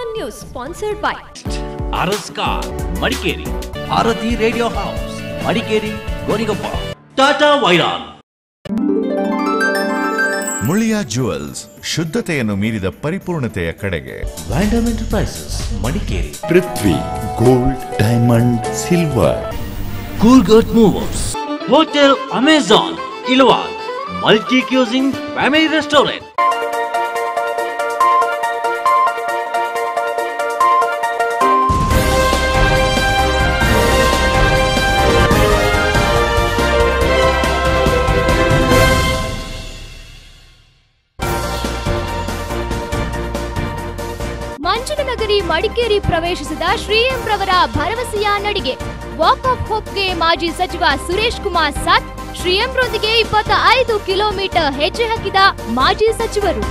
TV1 News sponsored by Araskar, Madikeri, Bharati Radio House, Madikeri, Gonigappa, Tata Vairan. Muliya jewels ಶುದ್ಧತೆಯನ್ನು ಮೀರಿದ ಪರಿಪೂರ್ಣತೆಯ ಕಡೆಗೆ. Vandam Enterprises, Madikeri, Prithvi gold diamond silver. Coolgurt Movers, Hotel Amazon, Ilwal, Multi-Cuisine Family Restaurant. Manjananagari Madikeri ಪ್ರವೇಶಿಸಿದ ಶ್ರೀಎಂ ರವರ ಭರವಸೆಯ ನಡಿಗೆ. Walk of ಹೋಪ್ಗೆ ಮಾಜಿ ಸಚಿವ ಸುರೇಶ್ ಕುಮಾರ್ ಸಾಥ್. ಶ್ರೀಎಂರೊಂದಿಗೆ 25 ಕಿಲೋಮೀಟರ್ ಹೆಜ್ಜೆ ಹಾಕಿದ ಮಾಜಿ ಸಚಿವರು.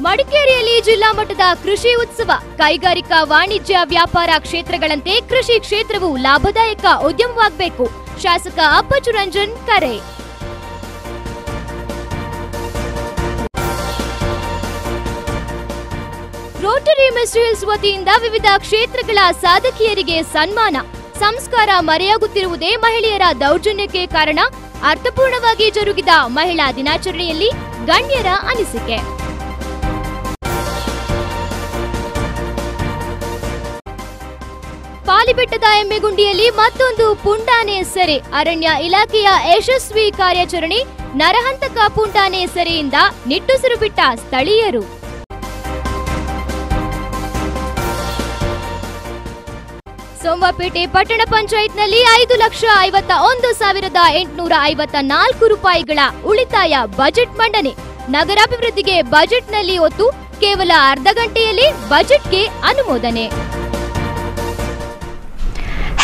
ಮಡಿಕೇರಿಯಲ್ಲಿ ಜಿಲ್ಲಾ ಮಟ್ಟದ ಕೃಷಿ ಉತ್ಸವ. ಕೈಗಾರಿಕಾ ವಾಣಿಜ್ಯ ವ್ಯಾಪಾರ ಕ್ಷೇತ್ರಗಳಂತೆ ಕೃಷಿ ಕ್ಷೇತ್ರವು ಲಾಭದಾಯಕ ಉದ್ಯಮವಾಗಬೇಕು. ಶಾಸಕ ಅಪ್ಪಚ್ಚು ರಂಜನ್ ಕರೆ. ರೋಟರಿ ಮಿಸ್ಟರ್ಸ್ ವತಿಯಿಂದ ವಿವಿಧ ಕ್ಷೇತ್ರಗಳ ಸಾಧಕಿಯರಿಗೆ ಸನ್ಮಾನ. ಸಂಸ್ಕಾರ ಮರೆಯಾಗುತ್ತಿರುವುದೇ ಮಹಿಳೆಯರ ದೌರ್ಜನ್ಯಕ್ಕೆ ಕಾರಣ. ಅರ್ಥಪೂರ್ಣವಾಗಿ ಜರುಗಿದ ಮಹಿಳಾ ದಿನಾಚರಣೆಯಲ್ಲಿ ಗಣ್ಯರ ಅನಿಸಿಕೆ. ಪಾಲಿಬೆಟ್ಟದ ಎಮ್ಮೆಗುಂಡಿಯಲ್ಲಿ ಮತ್ತೊಂದು ಪುಂಡಾನೆ ಸೆರೆ. ಅರಣ್ಯ ಇಲಾಖೆಯ ಯಶಸ್ವಿ ಕಾರ್ಯಾಚರಣೆ. ನರಹಂತಕ ಪುಂಡಾನೆ ಸೆರೆಯಿಂದ ನಿಟ್ಟುಸಿರು ಬಿಟ್ಟ ಸ್ಥಳೀಯರು. ಸೋಮವಾರಪೇಟೆ ಪಟ್ಟಣ ಪಂಚಾಯತ್ನಲ್ಲಿ 5,51,854 ರೂಪಾಯಿಗಳ ಉಳಿತಾಯ ಬಜೆಟ್ ಮಂಡನೆ. ನಗರಾಭಿವೃದ್ಧಿಗೆ ಬಜೆಟ್ನಲ್ಲಿ ಒತ್ತು. ಕೇವಲ ಅರ್ಧ ಗಂಟೆಯಲ್ಲಿ ಬಜೆಟ್ಗೆ ಅನುಮೋದನೆ.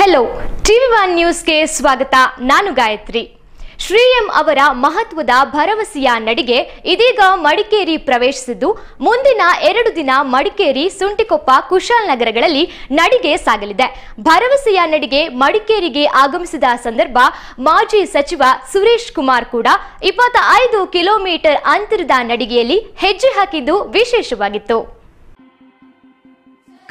ಹೆಲೋ, TV1 ನ್ಯೂಸ್ಗೆ ಸ್ವಾಗತ. ನಾನು ಗಾಯತ್ರಿ. ಶ್ರೀಎಂ ಅವರ ಮಹತ್ವದ ಭರವಸೆಯ ನಡಿಗೆ ಇದೀಗ ಮಡಿಕೇರಿ ಪ್ರವೇಶಿಸಿದ್ದು, ಮುಂದಿನ 2 ದಿನ ಮಡಿಕೇರಿ, ಸುಂಟಿಕೊಪ್ಪ, ಕುಶಾಲನಗರಗಳಲ್ಲಿ ನಡಿಗೆ ಸಾಗಲಿದೆ. ಭರವಸೆಯ ನಡಿಗೆ ಮಡಿಕೇರಿಗೆ ಆಗಮಿಸಿದ ಸಂದರ್ಭ ಮಾಜಿ ಸಚಿವ ಸುರೇಶ್ ಕುಮಾರ್ ಕೂಡ 25 ಕಿಲೋಮೀಟರ್ ಅಂತರದ ನಡಿಗೆಯಲ್ಲಿ ಹೆಜ್ಜೆ ಹಾಕಿದ್ದು ವಿಶೇಷವಾಗಿತ್ತು.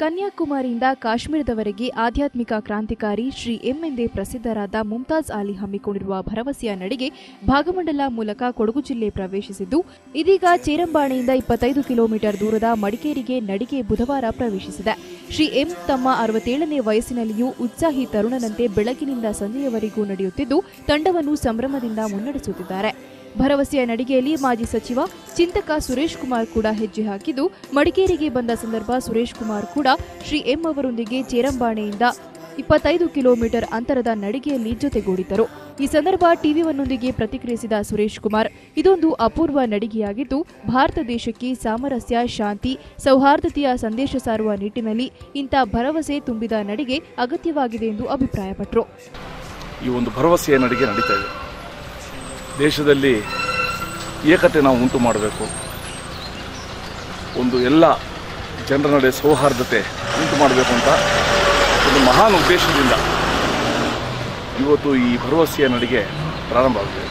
ಕನ್ಯಾಕುಮಾರಿಯಿಂದ ಕಾಶ್ಮೀರದವರೆಗೆ ಆಧ್ಯಾತ್ಮಿಕ ಕ್ರಾಂತಿಕಾರಿ ಶ್ರೀ ಎಂ ಎಂದೇ ಪ್ರಸಿದ್ಧರಾದ ಮುಮ್ತಾಜ್ ಅಲಿ ಹಮ್ಮಿಕೊಂಡಿರುವ ಭರವಸೆಯ ನಡಿಗೆ ಭಾಗಮಂಡಲ ಮೂಲಕ ಕೊಡಗು ಜಿಲ್ಲೆ ಪ್ರವೇಶಿಸಿದ್ದು, ಇದೀಗ ಚೇರಂಬಾಣೆಯಿಂದ 25 ಕಿಲೋಮೀಟರ್ ದೂರದ ಮಡಿಕೇರಿಗೆ ನಡಿಗೆ ಬುಧವಾರ ಪ್ರವೇಶಿಸಿದೆ. ಶ್ರೀ ಎಂ ತಮ್ಮ 67ನೇ ವಯಸ್ಸಿನಲ್ಲಿಯೂ ಉತ್ಸಾಹಿ ತರುಣನಂತೆ ಬೆಳಗಿನಿಂದ ಸಂಜೆಯವರೆಗೂ ನಡೆಯುತ್ತಿದ್ದು, ತಂಡವನ್ನು ಸಂಭ್ರಮದಿಂದ ಮುನ್ನಡೆಸುತ್ತಿದ್ದಾರೆ. ಭರವಸೆಯ ನಡಿಗೆಯಲ್ಲಿ ಮಾಜಿ ಸಚಿವ ಚಿಂತಕ ಸುರೇಶ್ ಕುಮಾರ್ ಕೂಡ ಹೆಜ್ಜೆ ಹಾಕಿದ್ದು, ಮಡಿಕೇರಿಗೆ ಬಂದ ಸಂದರ್ಭ ಸುರೇಶ್ ಕುಮಾರ್ ಕೂಡ ಶ್ರೀ ಎಂ ಅವರೊಂದಿಗೆ ಚೇರಂಬಾಣೆಯಿಂದ 25 ಕಿಲೋಮೀಟರ್ ಅಂತರದ ನಡಿಗೆಯಲ್ಲಿ ಜೊತೆಗೂಡಿದ್ದರು. ಈ ಸಂದರ್ಭ TV1ನೊಂದಿಗೆ ಪ್ರತಿಕ್ರಿಯಿಸಿದ ಸುರೇಶ್ ಕುಮಾರ್, ಇದೊಂದು ಅಪೂರ್ವ ನಡಿಗೆಯಾಗಿದ್ದು, ಭಾರತ ದೇಶಕ್ಕೆ ಸಾಮರಸ್ಯ, ಶಾಂತಿ, ಸೌಹಾರ್ದತೆಯ ಸಂದೇಶ ಸಾರುವ ನಿಟ್ಟಿನಲ್ಲಿ ಇಂಥ ಭರವಸೆ ತುಂಬಿದ ನಡಿಗೆ ಅಗತ್ಯವಾಗಿದೆ ಎಂದು ಅಭಿಪ್ರಾಯಪಟ್ಟರು. ಈ ಒಂದು ಭರವಸೆಯ ನಡಿಗೆ ನಡೀತಾ ಇದೆ. ದೇಶದಲ್ಲಿ ಏಕತೆ ನಾವು ಉಂಟು ಮಾಡಬೇಕು, ಒಂದು ಎಲ್ಲ ಜನರ ನಡೆ ಸೌಹಾರ್ದತೆ ಉಂಟು ಮಾಡಬೇಕು ಅಂತ ಒಂದು ಮಹಾನ್ ಉದ್ದೇಶದಿಂದ ಇವತ್ತು ಈ ಭರವಸೆಯ ನಡಿಗೆ ಪ್ರಾರಂಭವಾಗಿದೆ.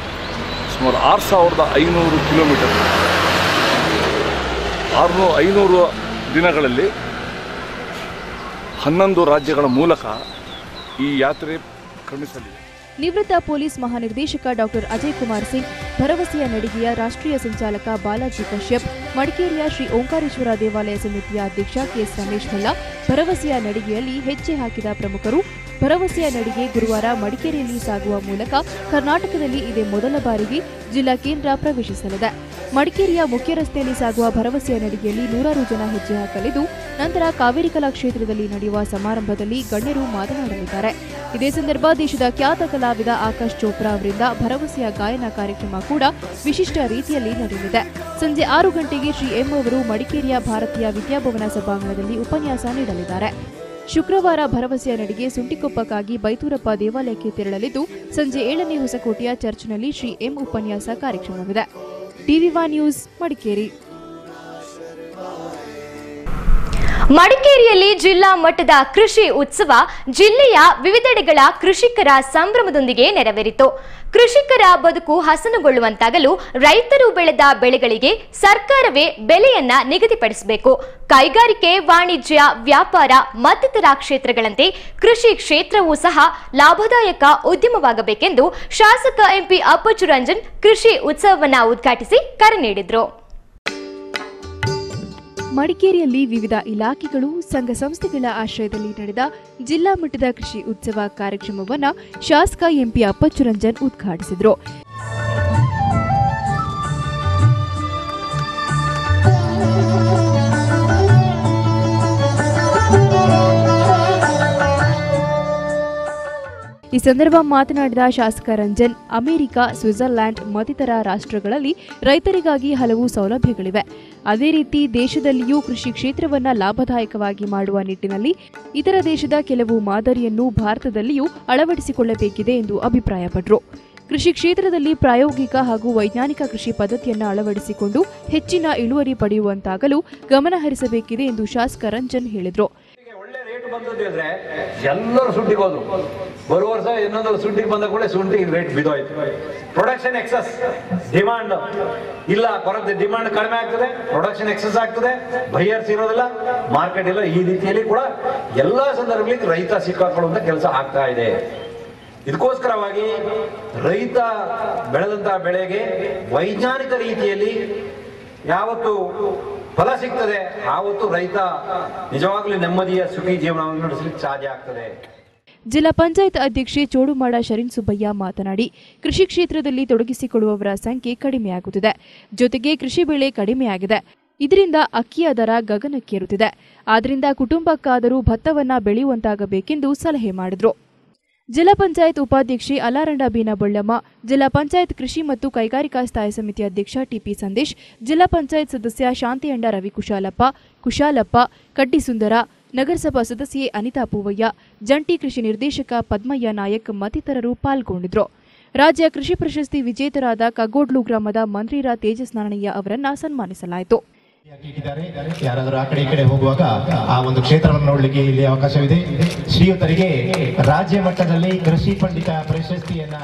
ಸುಮಾರು 6,500 ಕಿಲೋಮೀಟರ್, 500 ದಿನಗಳಲ್ಲಿ 11 ರಾಜ್ಯಗಳ ಮೂಲಕ ಈ ಯಾತ್ರೆ ಕ್ರಮಿಸಲಿದೆ. ನಿವೃತ್ತ ಪೊಲೀಸ್ ಮಹಾನಿರ್ದೇಶಕ ಡಾಕ್ಟರ್ ಅಜಯ್ ಕುಮಾರ್ ಸಿಂಗ್, ಭರವಸೆಯ ನಡಿಗೆಯ ರಾಷ್ಟ್ರೀಯ ಸಂಚಾಲಕ ಬಾಲಾಜಿ ಕಶ್ಯಪ್, ಮಡಿಕೇರಿಯ ಶ್ರೀ ಓಂಕಾರೇಶ್ವರ ದೇವಾಲಯ ಸಮಿತಿಯ ಅಧ್ಯಕ್ಷ ಕೆಎಸ್ ರಮೇಶ್ ಮಲ್ಲ, ಭರವಸೆಯ ನಡಿಗೆಯಲ್ಲಿ ಹೆಜ್ಜೆ ಹಾಕಿದ ಪ್ರಮುಖರು. ಭರವಸೆಯ ನಡಿಗೆ ಗುರುವಾರ ಮಡಿಕೇರಿಯಲ್ಲಿ ಸಾಗುವ ಮೂಲಕ ಕರ್ನಾಟಕದಲ್ಲಿ ಇದೇ ಮೊದಲ ಬಾರಿಗೆ ಜಿಲ್ಲಾ ಕೇಂದ್ರ ಪ್ರವೇಶಿಸಲಿದೆ. ಮಡಿಕೇರಿಯ ಮುಖ್ಯ ರಸ್ತೆಯಲ್ಲಿ ಸಾಗುವ ಭರವಸೆಯ ನಡಿಗೆಯಲ್ಲಿ 100 ಜನ ಹೆಜ್ಜೆ ಹಾಕಲಿದ್ದು, ನಂತರ ಕಾವೇರಿ ಕಲಾ ಕ್ಷೇತ್ರದಲ್ಲಿ ನಡೆಯುವ ಸಮಾರಂಭದಲ್ಲಿ ಗಣ್ಯರು ಮಾತನಾಡಲಿದ್ದಾರೆ. ಇದೇ ಸಂದರ್ಭ ದೇಶದ ಖ್ಯಾತ ಕಲಾವಿದ ಆಕಾಶ್ ಚೋಪ್ರಾ ಅವರಿಂದ ಭರವಸೆಯ ಗಾಯನ ಕಾರ್ಯಕ್ರಮ ಕೂಡ ವಿಶಿಷ್ಟ ರೀತಿಯಲ್ಲಿ ನಡೆಯಲಿದೆ. ಸಂಜೆ 6 ಗಂಟೆಗೆ ಶ್ರೀ ಎಂ ಅವರು ಮಡಿಕೇರಿಯ ಭಾರತೀಯ ವಿದ್ಯಾಭವನ ಸಭಾಂಗಣದಲ್ಲಿ ಉಪನ್ಯಾಸ ನೀಡಲಿದ್ದಾರೆ. ಶುಕ್ರವಾರ ಭರವಸೆಯ ನಡಿಗೆ ಸುಂಟಿಕೊಪ್ಪಕ್ಕಾಗಿ ಬೈತೂರಪ್ಪ ದೇವಾಲಯಕ್ಕೆ ತೆರಳಲಿದ್ದು, ಸಂಜೆ 7ನೇ ಹೊಸಕೋಟೆಯ ಚರ್ಚ್ನಲ್ಲಿ ಶ್ರೀ ಎಂ ಉಪನ್ಯಾಸ ಕಾರ್ಯಕ್ರಮವಿದೆ. TV1 news, Madikeri. ಮಡಿಕೇರಿಯಲ್ಲಿ ಜಿಲ್ಲಾ ಮಟ್ಟದ ಕೃಷಿ ಉತ್ಸವ ಜಿಲ್ಲೆಯ ವಿವಿಧೆಡೆಗಳ ಕೃಷಿಕರ ಸಂಭ್ರಮದೊಂದಿಗೆ ನೆರವೇರಿತು. ಕೃಷಿಕರ ಬದುಕು ಹಸನುಗೊಳ್ಳುವಂತಾಗಲು ರೈತರು ಬೆಳೆದ ಬೆಳೆಗಳಿಗೆ ಸರ್ಕಾರವೇ ಬೆಲೆಯನ್ನ ನಿಗದಿಪಡಿಸಬೇಕು. ಕೈಗಾರಿಕೆ, ವಾಣಿಜ್ಯ, ವ್ಯಾಪಾರ ಮತ್ತಿತರ ಕ್ಷೇತ್ರಗಳಂತೆ ಕೃಷಿ ಕ್ಷೇತ್ರವೂ ಸಹ ಲಾಭದಾಯಕ ಉದ್ಯಮವಾಗಬೇಕೆಂದು ಶಾಸಕ ಎಂಪಿ ಅಪ್ಪಚ್ಚು ರಂಜನ್ ಕೃಷಿ ಉತ್ಸವವನ್ನು ಉದ್ಘಾಟಿಸಿ ಕರೆ ನೀಡಿದರು. ಮಡಿಕೇರಿಯಲ್ಲಿ ವಿವಿಧ ಇಲಾಖೆಗಳು, ಸಂಘ ಸಂಸ್ಥೆಗಳ ಆಶ್ರಯದಲ್ಲಿ ನಡೆದ ಜಿಲ್ಲಾ ಮಟ್ಟದ ಕೃಷಿ ಉತ್ಸವ ಕಾರ್ಯಕ್ರಮವನ್ನು ಶಾಸಕ ಎಂಪಿ ಅಪ್ಪಚ್ಚು ರಂಜನ್ ಉದ್ಘಾಟಿಸಿದರು. ಈ ಸಂದರ್ಭ ಮಾತನಾಡಿದ ಶಾಸಕ ರಂಜನ್, ಅಮೆರಿಕ, ಸ್ವಿಟ್ಜರ್ಲ್ಯಾಂಡ್ ಮತ್ತಿತರ ರಾಷ್ಟ್ರಗಳಲ್ಲಿ ರೈತರಿಗಾಗಿ ಹಲವು ಸೌಲಭ್ಯಗಳಿವೆ. ಅದೇ ರೀತಿ ದೇಶದಲ್ಲಿಯೂ ಕೃಷಿ ಕ್ಷೇತ್ರವನ್ನು ಲಾಭದಾಯಕವಾಗಿ ಮಾಡುವ ನಿಟ್ಟಿನಲ್ಲಿ ಇತರ ದೇಶದ ಕೆಲವು ಮಾದರಿಯನ್ನು ಭಾರತದಲ್ಲಿಯೂ ಅಳವಡಿಸಿಕೊಳ್ಳಬೇಕಿದೆ ಎಂದು ಅಭಿಪ್ರಾಯಪಟ್ಟರು. ಕೃಷಿ ಕ್ಷೇತ್ರದಲ್ಲಿ ಪ್ರಾಯೋಗಿಕ ಹಾಗೂ ವೈಜ್ಞಾನಿಕ ಕೃಷಿ ಪದ್ಧತಿಯನ್ನು ಅಳವಡಿಸಿಕೊಂಡು ಹೆಚ್ಚಿನ ಇಳುವರಿ ಪಡೆಯುವಂತಾಗಲು ಗಮನ ಹರಿಸಬೇಕಿದೆ ಎಂದು ಶಾಸಕ ರಂಜನ್ ಹೇಳಿದರು. ಬಂದ್ರೆ ಎಲ್ಲರೂ ಸುಂಟಿಗೆ ಹೋದ್ರು. ಬರುವ ವರ್ಷ ಇನ್ನೊಂದು ಸುಂಟಿಗೆ ಬಂದ ಕೂಡ ಶುಂಠಿ ರೇಟ್ ಬಿದ್ದೋಯ್ತು. ಪ್ರೊಡಕ್ಷನ್ ಎಕ್ಸಸ್, ಡಿಮಾಂಡ್ ಇಲ್ಲ, ಕೊರತೆ, ಡಿಮಾಂಡ್ ಕಡಿಮೆ ಆಗ್ತದೆ, ಪ್ರೊಡಕ್ಷನ್ ಎಕ್ಸಸ್ ಆಗ್ತದೆ, ಬೈಯರ್ಸ್ ಇರೋದಿಲ್ಲ, ಮಾರ್ಕೆಟ್ ಇಲ್ಲ. ಈ ರೀತಿಯಲ್ಲಿ ಕೂಡ ಎಲ್ಲಾ ಸಂದರ್ಭದಲ್ಲಿ ರೈತ ಸಿಕ್ಕಾಕೊಳ್ಳುವಂತ ಕೆಲಸ ಆಗ್ತಾ ಇದೆ. ಇದಕ್ಕೋಸ್ಕರವಾಗಿ ರೈತ ಬೆಳೆದಂತಹ ಬೆಳೆಗೆ ವೈಜ್ಞಾನಿಕ ರೀತಿಯಲ್ಲಿ ಯಾವತ್ತು ಫಲ ಸಿಗ್ತದೆ ಆವತ್ತು ರೈತ ನಿಜವಾಗ್ಲೂ ನೆಮ್ಮದಿಯ ಸುಖಿ ಜೀವನವನ್ನು ನಡೆಸಲಿಕ್ಕೆ ಸಾಧ್ಯ ಆಗ್ತದೆ. ಜಿಲ್ಲಾ ಪಂಚಾಯತ್ ಅಧ್ಯಕ್ಷೆ ಚೋಡುಮಾಡ ಶರೀನ್ ಸುಬ್ಬಯ್ಯ ಮಾತನಾಡಿ, ಕೃಷಿ ಕ್ಷೇತ್ರದಲ್ಲಿ ತೊಡಗಿಸಿಕೊಳ್ಳುವವರ ಸಂಖ್ಯೆ ಕಡಿಮೆಯಾಗುತ್ತಿದೆ. ಜೊತೆಗೆ ಕೃಷಿ ಬೆಳೆ ಕಡಿಮೆಯಾಗಿದೆ. ಇದರಿಂದ ಅಕ್ಕಿಯ ದರ ಗಗನಕ್ಕೇರುತ್ತಿದೆ. ಆದ್ದರಿಂದ ಕುಟುಂಬಕ್ಕಾದರೂ ಭತ್ತವನ್ನ ಬೆಳೆಯುವಂತಾಗಬೇಕೆಂದು ಸಲಹೆ ಮಾಡಿದರು. ಜಿಲ್ಲಾ ಪಂಚಾಯತ್ ಉಪಾಧ್ಯಕ್ಷೆ ಅಲಾರಂಡ ಬೀನಾ ಬೊಳ್ಳಮ್ಮ, ಜಿಲ್ಲಾ ಪಂಚಾಯತ್ ಕೃಷಿ ಮತ್ತು ಕೈಗಾರಿಕಾ ಸ್ಥಾಯಿ ಸಮಿತಿ ಅಧ್ಯಕ್ಷ ಟಿಪಿ ಸಂದೇಶ್, ಜಿಲ್ಲಾ ಪಂಚಾಯತ್ ಸದಸ್ಯ ಶಾಂತಿಯಂಡ ರವಿ ಕುಶಾಲಪ್ಪ, ಕಡ್ಡಿಸುಂದರ, ನಗರಸಭಾ ಸದಸ್ಯೆ ಅನಿತಾ ಪೂವಯ್ಯ, ಜಂಟಿ ಕೃಷಿ ನಿರ್ದೇಶಕ ಪದ್ಮಯ್ಯ ನಾಯಕ್ ಮತ್ತಿತರರು ಪಾಲ್ಗೊಂಡಿದ್ದರು. ರಾಜ್ಯ ಕೃಷಿ ಪ್ರಶಸ್ತಿ ವಿಜೇತರಾದ ಕಗೋಡ್ಲು ಗ್ರಾಮದ ಮಂತ್ರಿರ ತೇಜಸ್ ನಾಣಯ್ಯ ಅವರನ್ನ ಸನ್ಮಾನಿಸಲಾಯಿತು. ಯಾರಾದರೂ ಆ ಕಡೆ ಹೋಗುವಾಗ ಆ ಒಂದು ಕ್ಷೇತ್ರವನ್ನು ನೋಡಲಿಕ್ಕೆ ಇಲ್ಲಿ ಅವಕಾಶವಿದೆ. ಶ್ರೀಯುತರಿಗೆ ರಾಜ್ಯ ಮಟ್ಟದಲ್ಲಿ ಕೃಷಿ ಪಂಡಿತ ಪ್ರಶಸ್ತಿಯನ್ನ.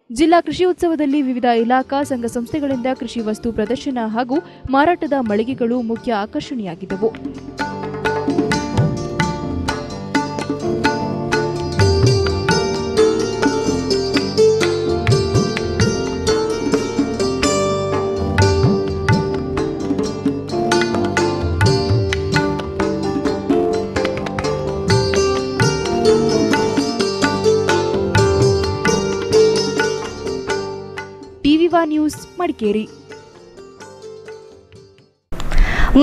ಜಿಲ್ಲಾ ಕೃಷಿ ಉತ್ಸವದಲ್ಲಿ ವಿವಿಧ ಇಲಾಖಾ ಸಂಘ ಸಂಸ್ಥೆಗಳಿಂದ ಕೃಷಿ ವಸ್ತು ಪ್ರದರ್ಶನ ಹಾಗೂ ಮಾರಾಟದ ಮಳಿಗೆಗಳು ಮುಖ್ಯ ಆಕರ್ಷಣೆಯಾಗಿದ್ದವು. News Madikeri.